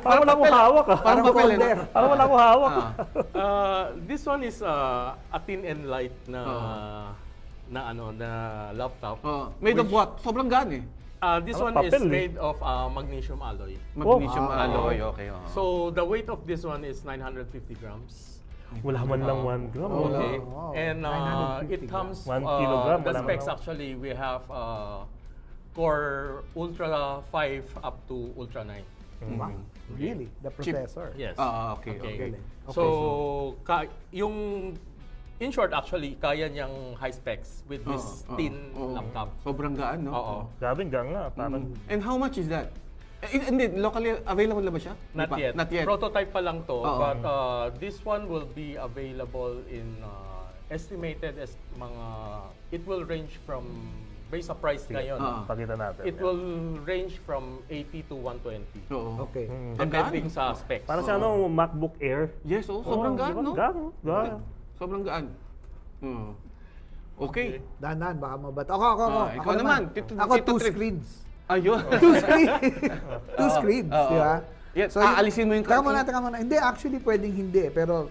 Parang wala akong hawak ah.
Parang papel.
Parang wala akong hawak.
This one is a thin and light na laptop.
Made of what? Sobrang gaan eh.
This
Ano,
one is
papel, eh.
made of magnesium alloy.
Magnesium alloy, okay.
So the weight of this one is 950 grams.
Wala man lang 1 gram.
Okay.
Wow.
And
950
it comes,
1 kilogram,
the
wala
specs
man.
actually, we have Core Ultra 5 up to Ultra 9.
Wow. Really? The processor?
Yes.
Okay.
So, yung in short actually, kaya niyang high specs with this thin laptop.
Sobrang gaan, no?
Oo.
Grabe nga. Parang
And how much is that? Hindi, locally available na ba siya?
Not yet.
Not yet.
Prototype pa lang to,
Oo.
but this one will be available in estimated as it will range from based sa price ngayon.
pakita natin.
It will range from 80 to 120.
Oo.
Okay.
Depending sa specs.
Parang sa MacBook Air.
Yes, sobrang gaan, no?
Gaan.
Sobrang gaan. Okay.
Dahan-dahan, baka mabato. Ako.
Ikaw naman.
Ako,
Tito
2
Trips.
screens.
Ayun.
2 screens. 2 screens, di ba?
Yeah, aalisin mo yung
Teka muna. Hindi, actually, pwedeng hindi. Pero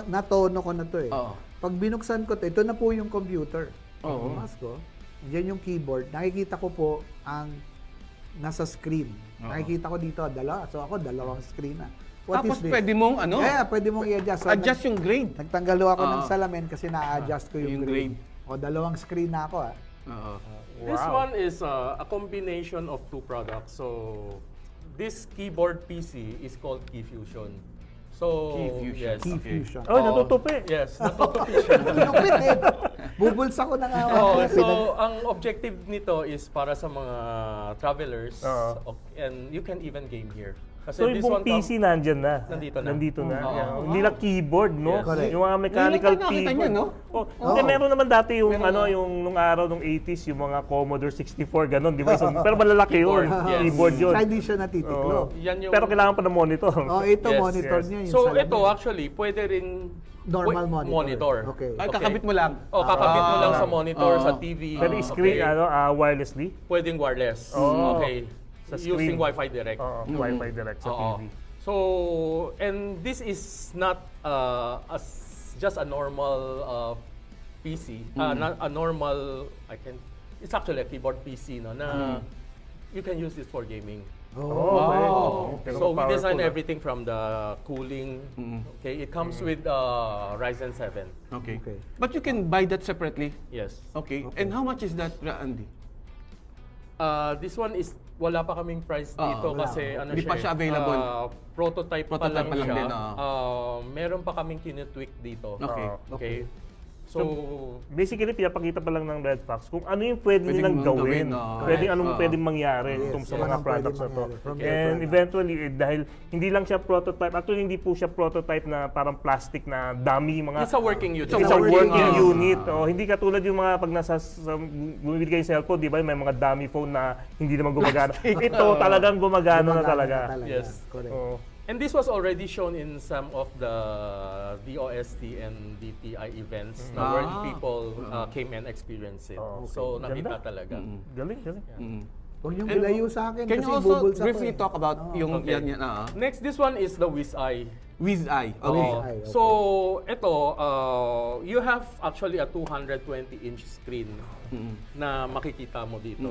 natono ko na to eh.
Oo.
Pag binuksan ko to, ito na po yung computer.
Oo.
Mas ko. Diyan yung keyboard. Nakikita ko po ang nasa screen. Nakikita ko dito, dalawa. So ako, dalawang screen na. What
Tapos
is this?
pwede mong ano?
Yeah, pwede mong i-adjust. So,
Adjust yung grade.
Nagtanggal ako ng salamin kasi na-adjust ko yung
Yung
grade.
grade.
O, dalawang screen na ako
Oo.
This one is a combination of 2 products. So this keyboard PC is called Key Fusion. So
Key Fusion.
yes.
Key Fusion.
Oh, natutupi.
Yes, natutupi siya.
Lupit eh. Bubulsa ko na nga.
So ang objective nito is para sa mga travelers and you can even game here. Kasi
So yung buong PC nandyan na.
Nandito na.
Yeah. Hindi lang keyboard, no?
Yes.
Yung mga mechanical
Nakita niyo,
keyboard.
no?
Meron naman dati yung yung nung araw ng 80s, yung mga Commodore 64 ganun, di ba? Pero malalaki yun.
Yes.
Keyboard yun.
Saka hindi siya natitiklo.
Yan yung,
Pero kailangan pa ng monitor.
Ito
Yes,
monitor
yes.
niya. Yung
so
salamin.
ito actually pwede rin
Normal monitor. Okay.
Ay, kakabit mo lang.
Kakabit mo lang sa monitor, sa TV.
Pwede screen, wirelessly.
Pwedeng wireless. Okay.
Sa screen.
Using Wi-Fi direct.
Wi-Fi direct sa TV.
So, and this is not just a normal PC. Not a normal, it's actually a keyboard PC na you can use this for gaming.
Okay.
So we design everything from the cooling. Okay, it comes with Ryzen 7.
Okay. But you can buy that separately?
Yes.
Okay. And how much is that, Andy?
This one is wala pa kaming price dito kasi
Hindi pa siya available.
Prototype pa lang
pa lang
siya.
din,
Meron pa kaming tinitweak dito.
Okay.
So,
basically, pinapakita pa lang ng Redfox kung ano yung pwede nilang gawin. Anong pwedeng mangyari sa mga products na to. And eventually, dahil hindi lang siya prototype, actually hindi po siya prototype na parang plastic na dummy.
It's a working unit.
It's a working unit. Hindi katulad yung mga pag bumibili kayo sa cellphone, di ba? May mga dummy phone na hindi naman gumagana. Ito talagang gumagana na talaga.
Yes.
Correct.
And this was already shown in some of the DOST and DTI events where people came and experienced it. So nakita talaga.
Galing.
Huwag niyong ilayo sa akin
Can
kasi
you also
bubulsa ko
briefly talk about yung yan?
Next, this one is the WizEye.
WizEye.
Okay.
So, ito, you have actually a 220-inch screen na makikita mo dito.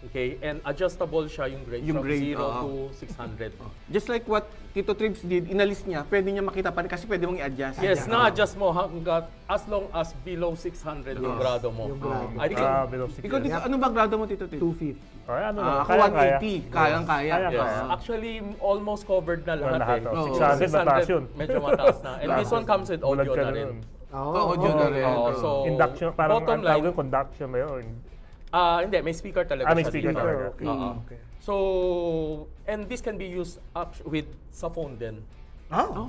Okay? And adjustable siya yung grade from 0 to 600.
Just like what Tito Trips did, inalis niya, pwede niya makita pa rin kasi pwede mong i-adjust.
Yes, na-adjust mo hanggat as long as below 600 yung grado mo. I think,
Below 60.
Ikaw, Tito, ano ba grado mo, Tito Trips?
250.
Ako 180. Kayang-kaya.
yes. Actually, almost covered na lahat.
600 mataas yun.
Medyo mataas na. And this one comes with audio na rin.
Audio na rin.
So,
induction, parang
bottom
ang tawag
line,
yung conduction ba yun?
hindi, may speaker talaga
May
siya
speaker
dito.
talaga.
Okay.
So, and this can be used with sa phone din.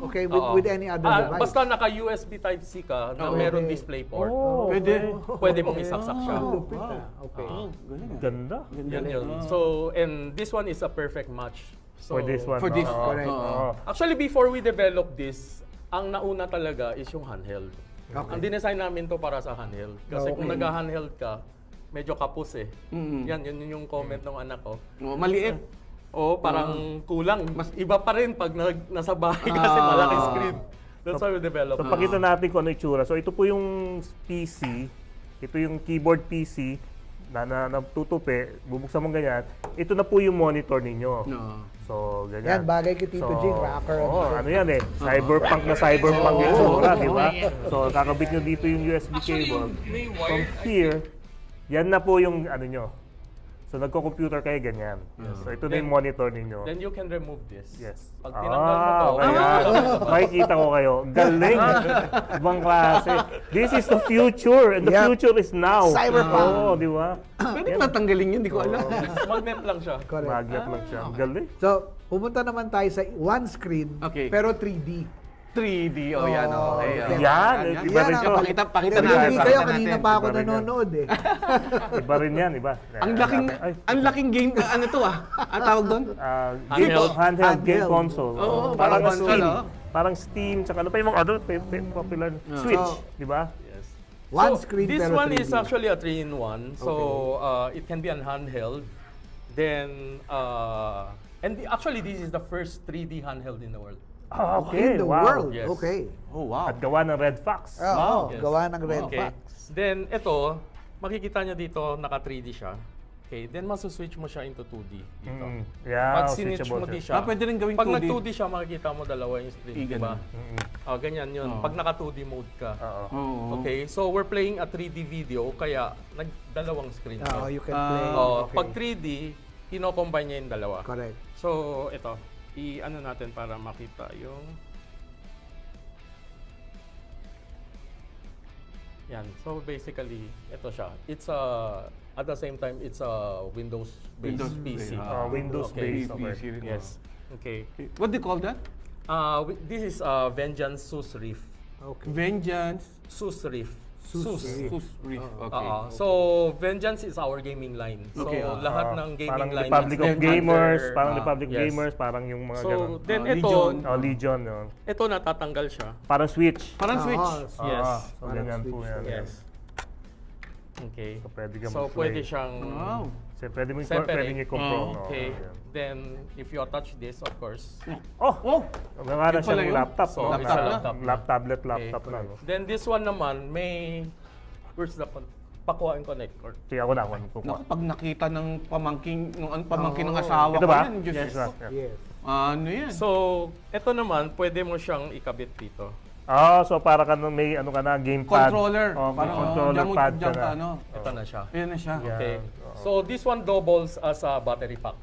Okay, with any other device.
Basta naka USB Type-C ka na meron display port. Pwede mong isaksak siya.
Okay.
Ganda.
Yan yun. So, and this one is a perfect match. So,
For this one.
For this,
correct.
actually, before we develop this, ang nauna talaga is yung handheld. Ang dinesign namin to para sa handheld. Kasi kung nag-handheld ka, medyo kapos eh. Yan, yun yung comment ng anak ko.
Maliit.
Parang kulang. Mas iba pa rin pag nasa bahay kasi malaki screen. That's why we develop.
So, pakita natin kung ano yung itsura. So, ito po yung PC. Ito yung keyboard PC na tutupi. Bubuksan mo ganyan. Ito na po yung monitor ninyo. So, ganyan.
Yan, bagay kay Tito Jing, rocker.
Ano yan eh. Cyberpunk na cyberpunk yung itsura, di ba? So, kakabit nyo dito yung USB cable. From here, yan na po yung ano nyo. So, nagko-computer kayo ganyan. So, ito na yung monitor ninyo.
Then you can remove this.
Yes.
Pag tinanggal mo to,
makikita ko kayo. Galing! Ibang klase. This is the future, and the future is now.
Cyberpunk.
Oo, di ba?
Pwede natanggalin yun, di ko alam.
magnet lang siya.
Correct.
Magnet lang siya. Galing.
So, pumunta naman tayo sa one screen, pero 3D.
3D, yan. Okay.
Yan, iba rin yun.
Pakita natin.
Hindi kayo, kanina pa ako nanonood eh.
Iba rin yan, iba.
Ang laking game, ano to ang tawag doon?
Handheld game console.
Parang
Steam.
console,
Parang Steam, tsaka ano pa yung mga popular Switch, di ba?
Yes.
One
So,
screen
this
pero
one
3D.
is actually a 3-in-1. So, it can be on handheld. Then, actually, this is the first 3D handheld in the world.
Okay,
In the
wow.
world.
Yes.
Okay.
Oh, wow.
At gawa ng Redfox.
Oo,
Yes.
gawa ng Red
Okay.
Fox.
Then, ito, makikita nyo dito, naka 3D siya. Okay, then masuswitch mo siya into 2D dito.
Yeah,
Pag sinitch
switchable
mo di
siya.
siya,
pwede rin gawing
pag
2D.
nag-2D siya, makikita mo dalawa yung screen, di ba? Ganyan yun. Pag naka 2D mode ka.
Oo.
Okay, so we're playing a 3D video, kaya nagdalawang screen
Oo,
siya.
you can play. Okay.
Pag 3D, kino-combine niya yung dalawa.
Correct.
So, ito, i-ano natin para makita yung... Yan. So, basically, ito siya. It's at the same time, it's a Windows-based PC.
Windows-based.
Okay.
Okay.
Yes. Okay.
What do you call that?
This is Vengeance Sus Reef.
Okay.
Vengeance.
Sus Reef.
Sus Reef.
Sus Reef. Okay.
So, Vengeance is our gaming line. So,
Okay,
lahat ng gaming
Parang
line
Republic
is
of
under,
Gamers, parang Republic of
yes.
Gamers, parang yung mga
So,
ganun.
then ito,
Legion.
Legion, yun.
ito natatanggal siya.
Parang Switch.
Parang Switch.
Yes.
So, ganyan po
Switch.
yan.
Yes. Okay.
So, pwede ka
So,
mag-play.
pwede siyang
Wow.
So, pwede mo
separate.
pwede niyo i-control.
Okay.
Ayan.
Then, if you attach this, of course.
Oh!
Wala na
Yun pala
siyang
yun.
laptop.
So,
no?
it's a laptop na.
Tablet,
Okay.
laptop na. No?
Then, this one naman, may... Where's the pakuha and connector?
Sige, ako na. Ako
Naku, pag nakita ng pamangking ng asawa
Ito
ko
ba?
yan, Diyos
Yes.
ko.
Yes.
Ano yan?
So, ito naman, pwede mo siyang ikabit dito.
So para ka may ano ka na, gamepad.
Controller.
Oh, may
Parang,
controller
dyan mo-
pad
dyan
ka
ka,
na.
ano.
Ito na siya.
Ayan na siya.
Yeah.
Okay. So, this one doubles as a battery pack.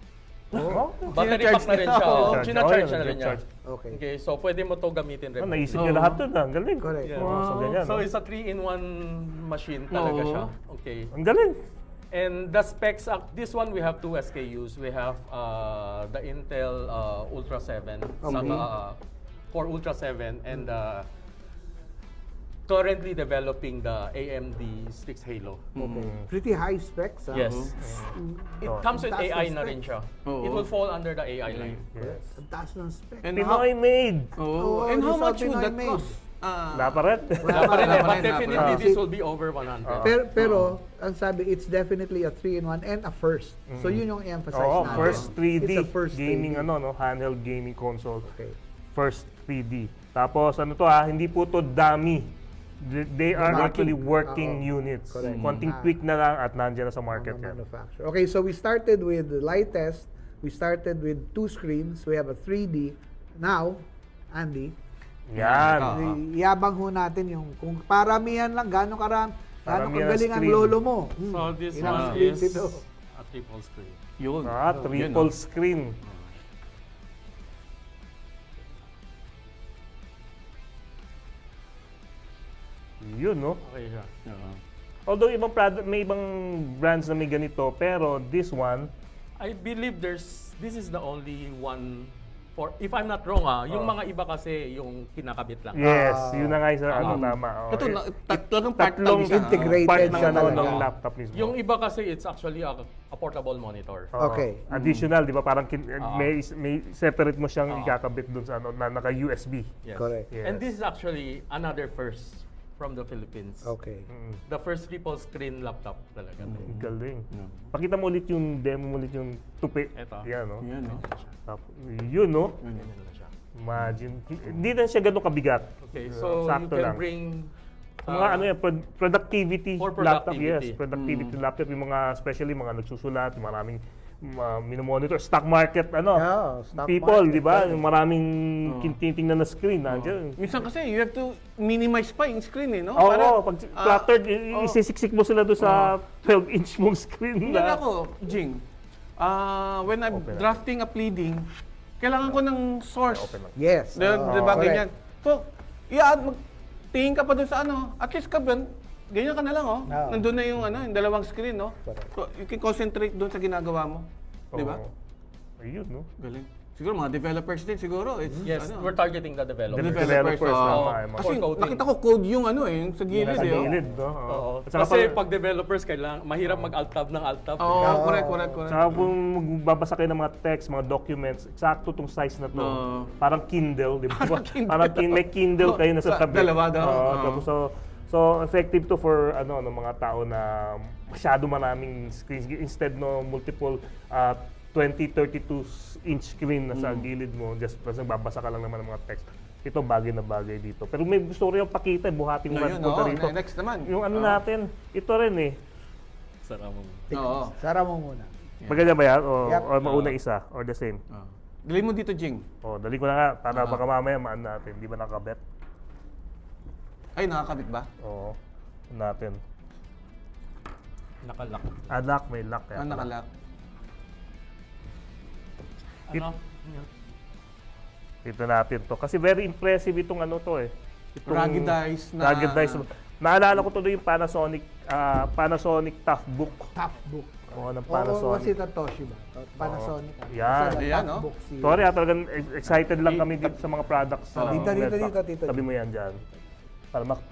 Oh,
Battery pack na rin siya.
Charge.
China-charge
Oh,
na rin niya.
charge.
Okay.
Okay, so pwede mo to gamitin rin.
naisip niya lahat dun. Ang galing.
Correct.
Yeah.
So ganyan.
So,
no?
it's a 3-in-1 machine talaga
Oo.
siya. Okay.
Ang galing.
And the specs, this one we have 2 SKUs. We have the Intel Ultra 7, Core Ultra 7, and currently developing the AMD Strix Halo.
Okay. Pretty high specs.
Yes. It comes with
Fantastic
AI na
specs.
rin siya.
Oo.
It will fall under the AI line.
Yes.
Ang taas ng specs.
And how,
Pinoy made.
oh,
Oo,
and how
this
much
all
would that
Pinoy
cost?
Wala pa rin.
Wala pa rin eh,
Wala pa
but
rin,
definitely
wala pa rin.
this will be over 100.
Pero ang sabi, it's definitely a 3-in-1 and a first. So yun yung i-emphasize
Oo,
natin.
first 3D
It's a first
gaming
3D.
handheld gaming console.
Okay.
First 3D. Tapos hindi po to dummy. They are
Working.
actually working units.
Correct.
Konting tweak na lang at nandiyan na sa market yan.
Manufacturer. Okay, so we started with the light test. We started with 2 screens. We have a 3D. Now, Andy,
Yan.
yabang ho natin yung kung paramihan lang, gano'ng
Paramihan ang
kagaling ang
screen.
lolo mo.
So this
Ilang
one
screens
is
ito?
a triple screen.
Yun.
Triple screen. Yun, no?
Okay siya.
Although ibang product, may ibang brands na may ganito, pero this one,
I believe this is the only one for, if I'm not wrong yung mga iba kasi yung kinakabit lang.
yes, yun na nga yung tama. Oh,
Ito, tatlong
tatlong
integrated
part ng,
siya talaga.
ng laptop mismo.
Yung iba kasi it's actually a portable monitor.
Okay.
Additional, di ba? Parang may separate mo siyang ikakabit dun sa na naka-USB.
Yes.
Correct.
Yes.
And this is actually another first from the Philippines.
Okay.
The first triple screen laptop talaga.
Ang galing. Pakita mo ulit yung demo mo ulit yung tupi.
Ito.
Yan, no?
Yan, no?
Yun, no?
Ganyan na siya.
Imagine. Hindi na siya ganun kabigat.
Okay, so you
Sakto
can
lang.
bring
Sa mga productivity
For
laptop,
productivity.
yes. Productivity laptop, yung mga, especially mga nagsusulat, yung maraming minomonitor, stock market,
Yeah, stock
people,
market,
di ba?
correct.
Yung maraming tinitingnan na screen, nandiyan.
Minsan kasi, you have to minimize pa yung screen, eh, no?
Oo, pag cluttered, isisiksik mo sila doon sa 12-inch mong screen
Hindi
na.
ako, Jing. When I'm drafting a pleading, kailangan ko ng source.
Yes.
Di ba
correct.
ganyan? So, tingin ka pa doon sa at least ganyan ka na lang, Nandun na yung yung dalawang screen, no? So, you can concentrate doon sa ginagawa mo. Di ba?
Ayun, no?
Galing. Siguro mga developers din siguro. It's,
Yes, we're targeting the developers.
Developers, tama.
Kasi
For coding.
nakita ko code yung yung sa gilid,
Sa
eh.
gilid, no?
Oo.
At saka
Kasi
pag-
pag developers, mahirap mag-alt-tab ng alt-tab.
Correct.
Tsaka kung magbabasa kayo ng mga text, mga documents, eksakto tong size na to. Parang Kindle, di ba? Parang may Kindle kayo na sa tabi.
Dalawa daw.
Tapos So effective to for ng mga tao na masyado maraming screens instead no multiple 32 inch screen na sa gilid mo, just babasa ka lang naman ng mga text. Ito bagay na bagay dito. Pero may gusto rin yung pakita, buhating mo rito.
Next naman.
Yung natin, ito rin eh.
Sara mo.
Sara mo muna.
Maganda ba yan?
Yep.
O mauna isa? Or the same?
Dali mo dito, Jing.
Dali ko na nga para baka mamaya maan natin. Di ba nakabet?
Ay, nakakabit ba?
Oo. Natin.
Nakalock.
Lock, may lock.
Nakalock.
Dito natin to. Kasi very impressive itong to eh.
Ruggedized na.
Ruggedized. Naalala ko tuloy yung Panasonic Toughbook.
Toughbook.
Ng
O
Panasonic.
si Toshiba. Panasonic.
Yan.
Ayan,
Toughbook si...
Sorry, talagang excited lang kami dito sa mga products.
Dito.
Tabi mo yan dyan.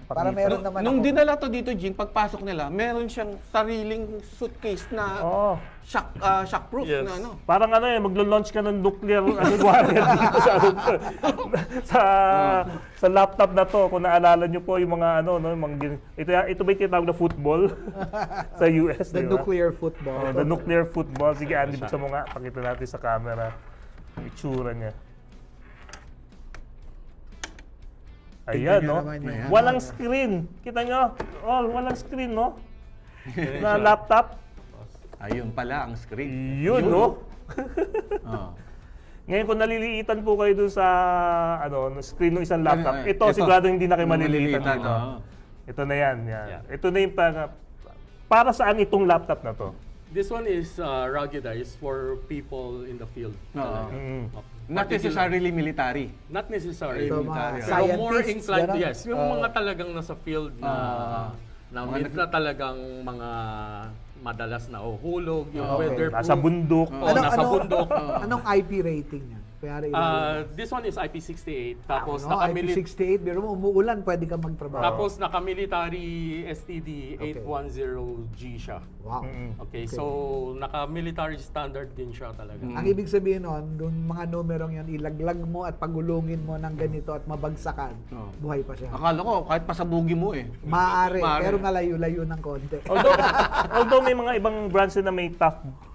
Para meron naman
Nung
ako.
dinala to dito, Jing, pagpasok nila, meron siyang sariling suitcase na shockproof
Yes.
na
Parang maglo-launch ka ng nuclear warrior dito sa laptop na to. Kung naalala nyo po yung mga ito ba yung tinatawag na football sa US,
The
di ba?
nuclear football.
The nuclear football. Sige, Andy, buksan mo nga. Pakita natin sa camera. Yung itsura niya. Ayan, no? Walang screen. Kita nyo? Walang screen, no? Na laptop.
Ayun pala ang screen.
Yun, no? Ngayon, kung naliliitan po kayo dun sa screen ng isang laptop, ito sigurado hindi na kayo maliliitan dito. Ito na yan.
Yeah.
Ito na yung para saan itong laptop na to?
This one is ruggedized for people in the field.
Not necessarily military.
Not necessarily.
So,
military.
mga
Pero more
scientists,
inclined,
gano'n?
yes. Yung mga talagang nasa field na na talagang mga madalas na uhulog, yung weatherproof.
Nasa bundok.
Nasa bundok.
Anong IP rating niya?
This one is IP68. Tapos
IP68, pero mo umuulan, pwede ka magtrabaho.
Tapos naka-military STD 810G siya.
Wow.
Okay, so naka-military standard din siya talaga.
Ang ibig sabihin nun, yung mga numerong yan, ilaglag mo at pagulungin mo ng ganito at mabagsakan, buhay pa siya.
Akala ko, kahit pasabugi mo eh.
Maaari, pero nalayo-layo ng konti.
Although may mga ibang brands na may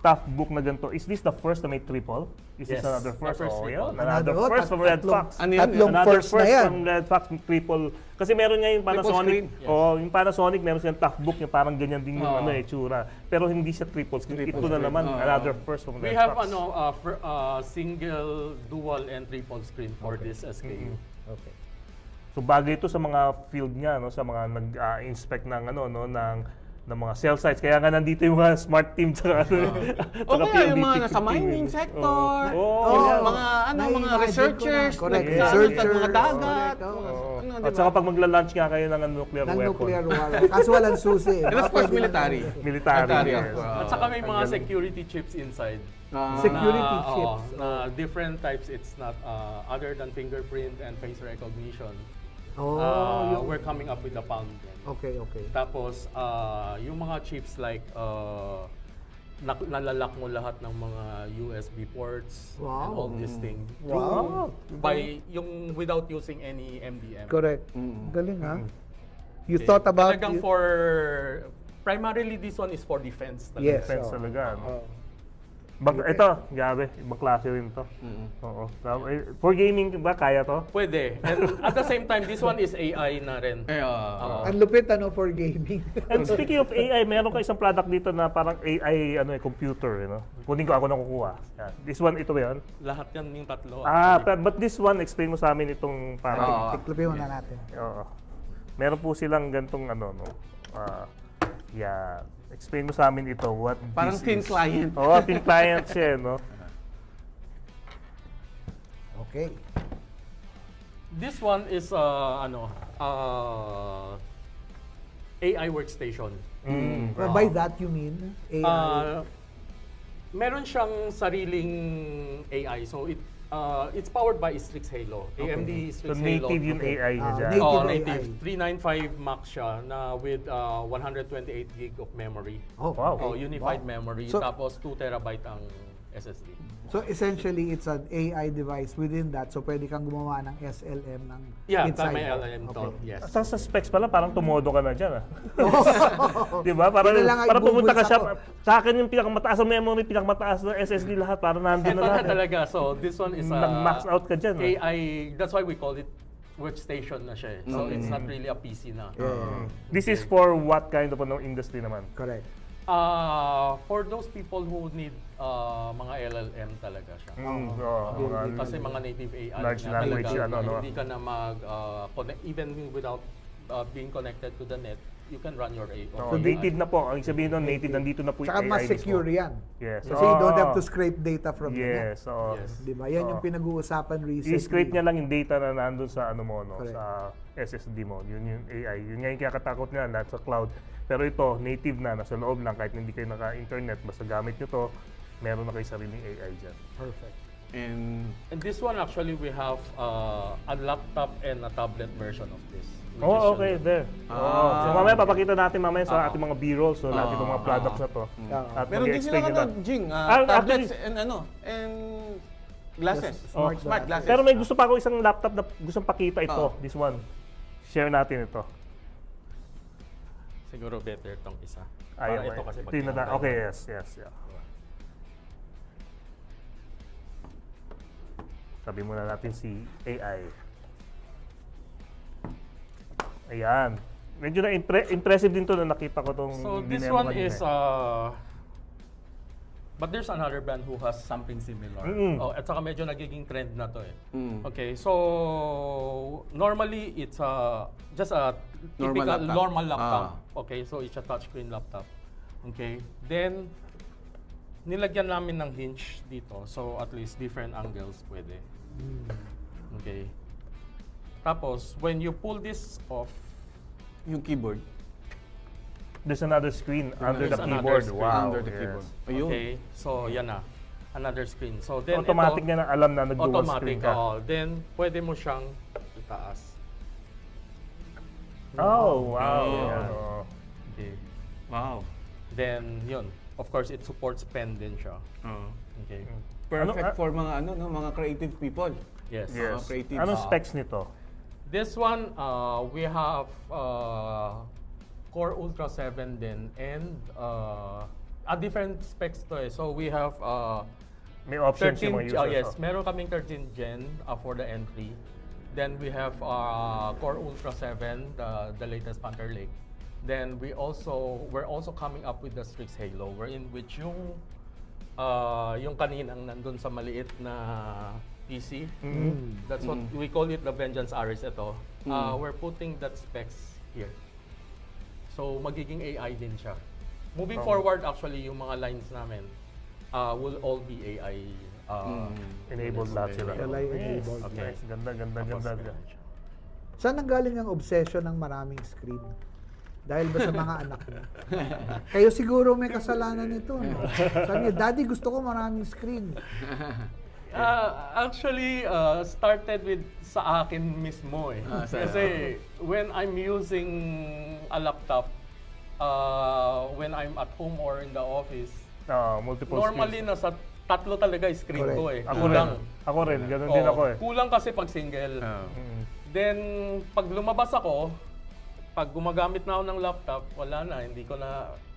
Toughbook na ganito, is this the first na may triple? Is this
Yes,
another first?
the first triple.
Another first from Redfox.
Ano yun?
Tatlong
Another
first na
first
yan.
from Redfox triple. Kasi meron nga yung Panasonic.
screen.
Yung Panasonic meron silang Toughbook, yung parang ganyan din yung tsura. Pero hindi siya triple screen. Ito na naman, another first from Redfox.
We have single, dual, and triple screen for this SKU.
Okay. So bagay ito sa mga field niya, sa mga nag-inspect ng ng mga cell sites. Kaya nga nandito yung mga smart team tsaka
kaya yung mga nasa mining sector, yung mga researchers,
Correct.
researchers, mga dagat.
At saka pag magla-launch nga kayo ng nuclear
Ng
weapon.
nuclear war. Kaso walang susi.
And of course, military.
Military. Yes.
At saka may mga security chips inside.
Security chips.
Na different types, it's not other than fingerprint and face recognition. We're coming up with the palm.
Okay.
Tapos, yung mga chips like nalalak mo lahat ng mga USB ports and all these things.
Wow.
Without using any MDM.
Correct. Galing ha? You thought about...
Talagang primarily this one is for defense.
Yes.
Defense talaga. Ito, grabe, ibang klase rin to. Oo. For gaming ba, kaya to?
Pwede. And at the same time, this one is AI na rin.
Ang lupit for gaming.
And speaking of AI, meron ka isang product dito na parang AI computer, Kunin ko ako na kukuha. Yan. This one, ito ba yan?
Lahat yan yung tatlo.
But this one, explain mo sa amin itong parang...
Tiklopin mo na natin.
Oo. Meron po silang gantong explain mo sa amin ito, what
Parang
this
thin
is.
client.
Thin client siya, no?
Okay.
This one is AI workstation.
By that you mean AI?
Meron siyang sariling AI. So it's powered by Strix Halo. AMD
So
Strix Halo.
native yung AI niya dyan.
Native.
Native. 395 Max siya na with 128 gig of memory.
Oh, wow.
Unified memory.
So-
Tapos 2 terabyte ang SSD.
So essentially, it's an AI device within that. So pwede kang gumawa ng SLM ng
Yeah,
inside.
may LLM to. Yes.
Sa specs pala, parang tumodo ka na dyan. Di ba? Parang,
Yun na lang ay
parang pumunta ka
bubulsa
siya.
ko.
Sa akin yung pinakamataas na memory, pinakamataas na SSD lahat. Parang nandun
Ito
na
na
lahat.
talaga. So this one is
Nag-max out ka dyan.
AI, that's why we call it workstation na siya. So it's not really a PC na.
This is for what kind of industry naman?
Correct.
For those people who need mga LLM talaga siya. Kasi mga native AI
Large
na
language,
talaga, hindi ka na connect, even without being connected to the net, you can run your AI.
So native na po. Ang sabihin nun, native, nandito na po yung
Tsaka
AI
mas secure
mismo.
yan.
Yes.
Kasi you don't have to scrape data from the net.
Yes. So,
Di ba? Yan yung pinag-uusapan recently.
i-scrape niya lang yung data na nandun sa
Correct.
sa SSD mo. Yun yung AI. Yun nga yung kakatakot niya, lahat sa cloud. Pero ito, native na, nasa loob lang, kahit hindi kayo naka-internet, basta gamit nyo to, meron na kayo sariling AI dyan.
Perfect.
And
And this one actually we have a laptop and a tablet version of this.
Oh, okay, there. So mamaya papakita natin mamaya sa ating mga B-rolls, so lahat itong mga products na to. At
meron din
mag-explain
silang
nila.
Jing,
Actually-
tablets and glasses.
Smart
glasses.
Pero may gusto pa ako isang laptop na gustong pakita ito, this one. Share natin ito.
Siguro better tong isa.
Ayun,
Para ito kasi
ito yung
pag-
okay, yes, yeah. Sabi muna natin si AI. Ayan. Medyo na impressive din to na nakita ko tong
So this
dinemo
one
kanina
is but there's another brand who has something similar. Oh, at saka medyo nagiging trend na to eh. Okay, so normally it's just a
Normal
typical
laptop.
normal laptop. Okay, so it's a touchscreen laptop. Okay, then nilagyan namin ng hinge dito, so at least different angles pwede. Okay. Tapos when you pull this off,
Yung keyboard.
There's another screen under the
There's another
keyboard.
screen
Wow.
under the
yes.
keyboard. Ayun.
okay, so yan na. Another screen. So then
Automatic
ito,
niya na alam na nag-dual
automatic.
screen ka.
Then pwede mo siyang itaas.
Oh, wow.
Oh.
Yan, oh.
Okay.
Wow.
Then yun. Of course, it supports pen din siya. Okay.
Perfect for mga mga creative people.
Yes.
Yes.
creative.
Anong specs nito?
This one, we have Core Ultra 7 din and different specs to eh. So we have
May options
13,
yung mga users.
yes, meron kaming 13 Gen for the entry. Then we have Core Ultra 7, the latest Panther Lake. Then we're also coming up with the Strix Halo, wherein which yung kaninang nandun sa maliit na PC. That's what we call it, the Vengeance Aris ito. We're putting that specs here. So magiging AI din siya. Moving forward, actually, yung mga lines namin will all be AI
Enabled lahat sila.
AI enabled.
Okay. Nice. Ganda.
Saan nanggaling ang obsession ng maraming screen? Dahil ba sa mga anak mo? Kayo siguro may kasalanan nito. No? Sabi niya, Daddy, gusto ko maraming screen.
Actually, started with sa akin mismo eh. Kasi when I'm using a laptop, when I'm at home or in the office,
Multiple
normally
screens.
nasa tatlo talaga screen ko eh.
Ako rin. Ganun din ako eh.
Kulang kasi pag single. Then, pag lumabas ako, pag gumagamit na ako ng laptop, wala na,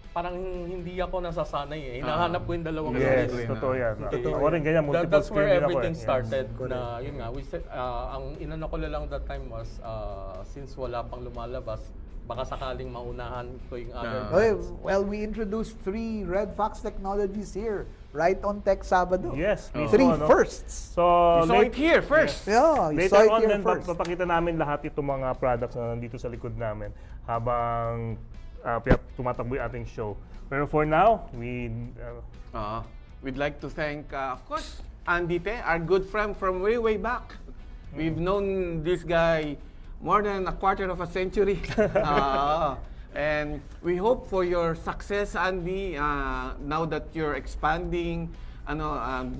parang hindi ako nasasanay eh. Hinahanap ko yung dalawang
Yes,
screen.
totoo yan.
Totoo
Ako rin ganyan, multiple
That's where
screen din ako
everything
eh.
started.
Correct.
Na yun nga, we said, ang inano ko lang that time was, since wala pang lumalabas, baka sakaling maunahan ko yung other
Okay,
brands.
well, we introduced 3 Redfox technologies here, right on TechSabado.
Yes, mismo,
3
no?
firsts.
So,
You saw it here first.
Yeah, you
later
saw it
on,
here
then,
first.
papakita namin lahat itong mga products na nandito sa likod namin habang tumatakbo yung ating show. Pero for now,
We'd like to thank, of course, Andy Te, our good friend from way back. We've known this guy more than a quarter of a century. And we hope for your success, Andy, now that you're expanding,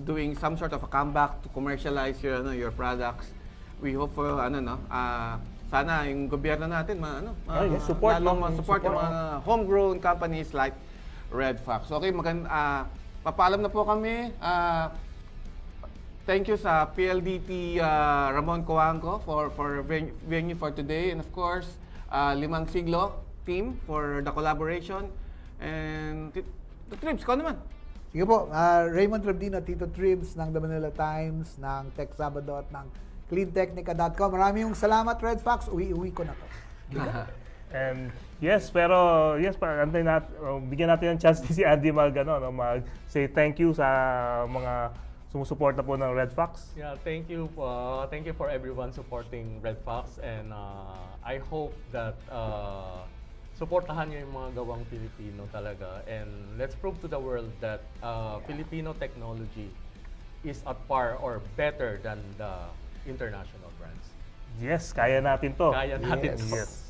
doing some sort of a comeback to commercialize your products. We hope for, sana yung gobyerno natin,
support,
lalong
no?
support yung
Support,
mga homegrown companies like Redfox. Okay, papaalam na po kami. Thank you sa PLDT Ramon Coangco for venue for today, and of course Limang Siglo team for the collaboration, and the Tribs ko naman.
Sige po, Raymund Tribdino, Tito Tribs ng The Manila Times, ng TechSabado at ng cleantechnica.com. Maraming salamat, Redfox. Uwi ko na to.
And yes, pero bigyan natin ng chance si Andy mag-say thank you sa mga sumusuporta po ng Redfox.
Yeah, thank you for everyone supporting Redfox, and I hope that suportahan niyo yung mga gawang Filipino talaga, and let's prove to the world that Filipino technology is at par or better than the international brands.
Yes, kaya natin to.
Kaya natin to.
Yes.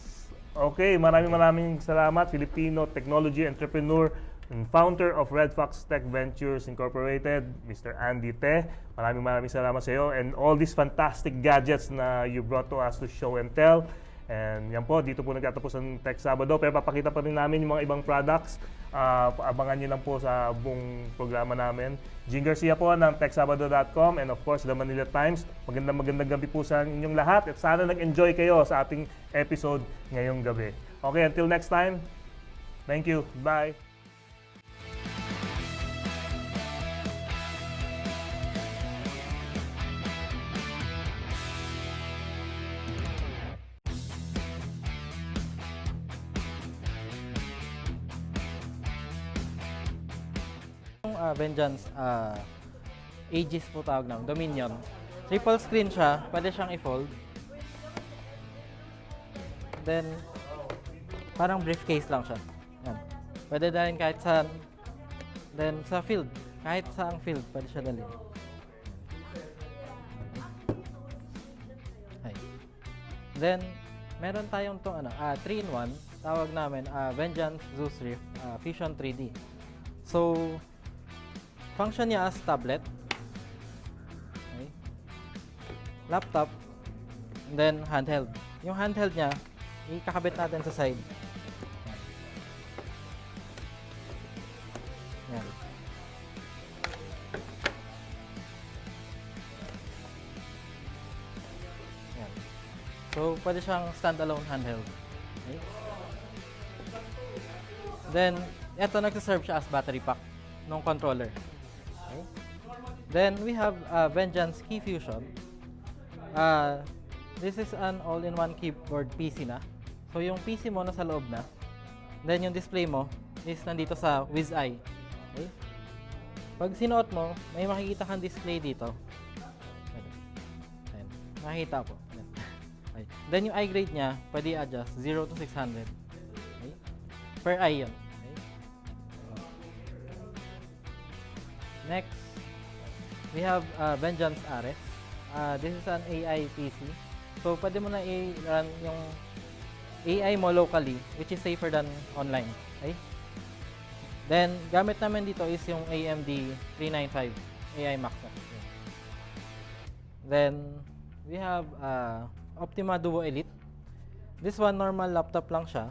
Okay, maraming salamat, Filipino technology entrepreneur and founder of Redfox Tech Ventures Incorporated, Mr. Andy Te. Maraming salamat sa iyo, and all these fantastic gadgets na you brought to us to show and tell. And yan po, dito po nagtatapos ang TechSabado. Pero papakita pa rin namin yung mga ibang products. Abangan nyo lang po sa buong programa namin. Jing Garcia po ng TechSabado.com, and of course, The Manila Times. Magandang gabi po sa inyong lahat. At sana nag-enjoy kayo sa ating episode ngayong gabi. Okay, until next time. Thank you. Bye.
Vengeance Aegis po tawag ng Dominion. Triple screen siya, pwede siyang i-fold. Then parang briefcase lang siya. Yan. Pwede dalhin kahit saan. Then sa field, kahit saang field pwede siya dalhin. Ay. Then meron tayong tong 3-in-1, tawag namin Vengeance 𝐀𝐧𝐝 Fusion 3D. So function niya as tablet, okay, laptop, and then handheld. Yung handheld niya, ikakabit natin sa side. Yan. Yan. So, pwede siyang standalone handheld. Okay. Then, eto nagsaserve siya as battery pack ng controller. Okay. Then we have Vengeance Key Fusion. This is an all-in-one keyboard PC na. So yung PC mo nasa loob na. Then yung display mo is nandito sa with eye. Okay. Pag sinuot mo, may makikita kang display dito. Ayan. Makikita po. Okay. Then yung eye grade niya, pwede adjust 0 to 600. Okay. Per eye yun. Next, we have Vengeance Ares. This is an AI PC. So, pwede mo na i-run yung AI mo locally, which is safer than online. Okay? Then, gamit namin dito is yung AMD 395 AI Max. Then, we have Optima Duo Elite. This one, normal laptop lang siya.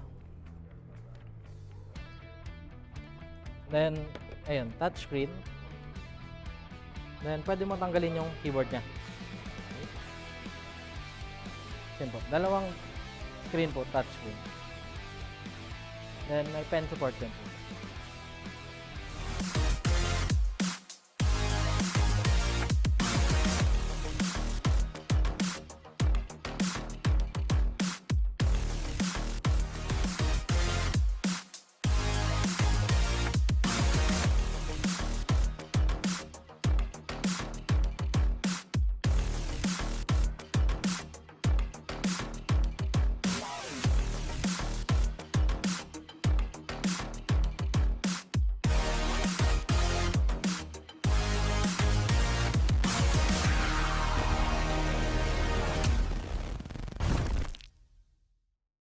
Then, ayun, touchscreen. Then, pwede mo tanggalin yung keyboard niya. Simple. Dalawang screen po, touch screen. Then, may pen support din po.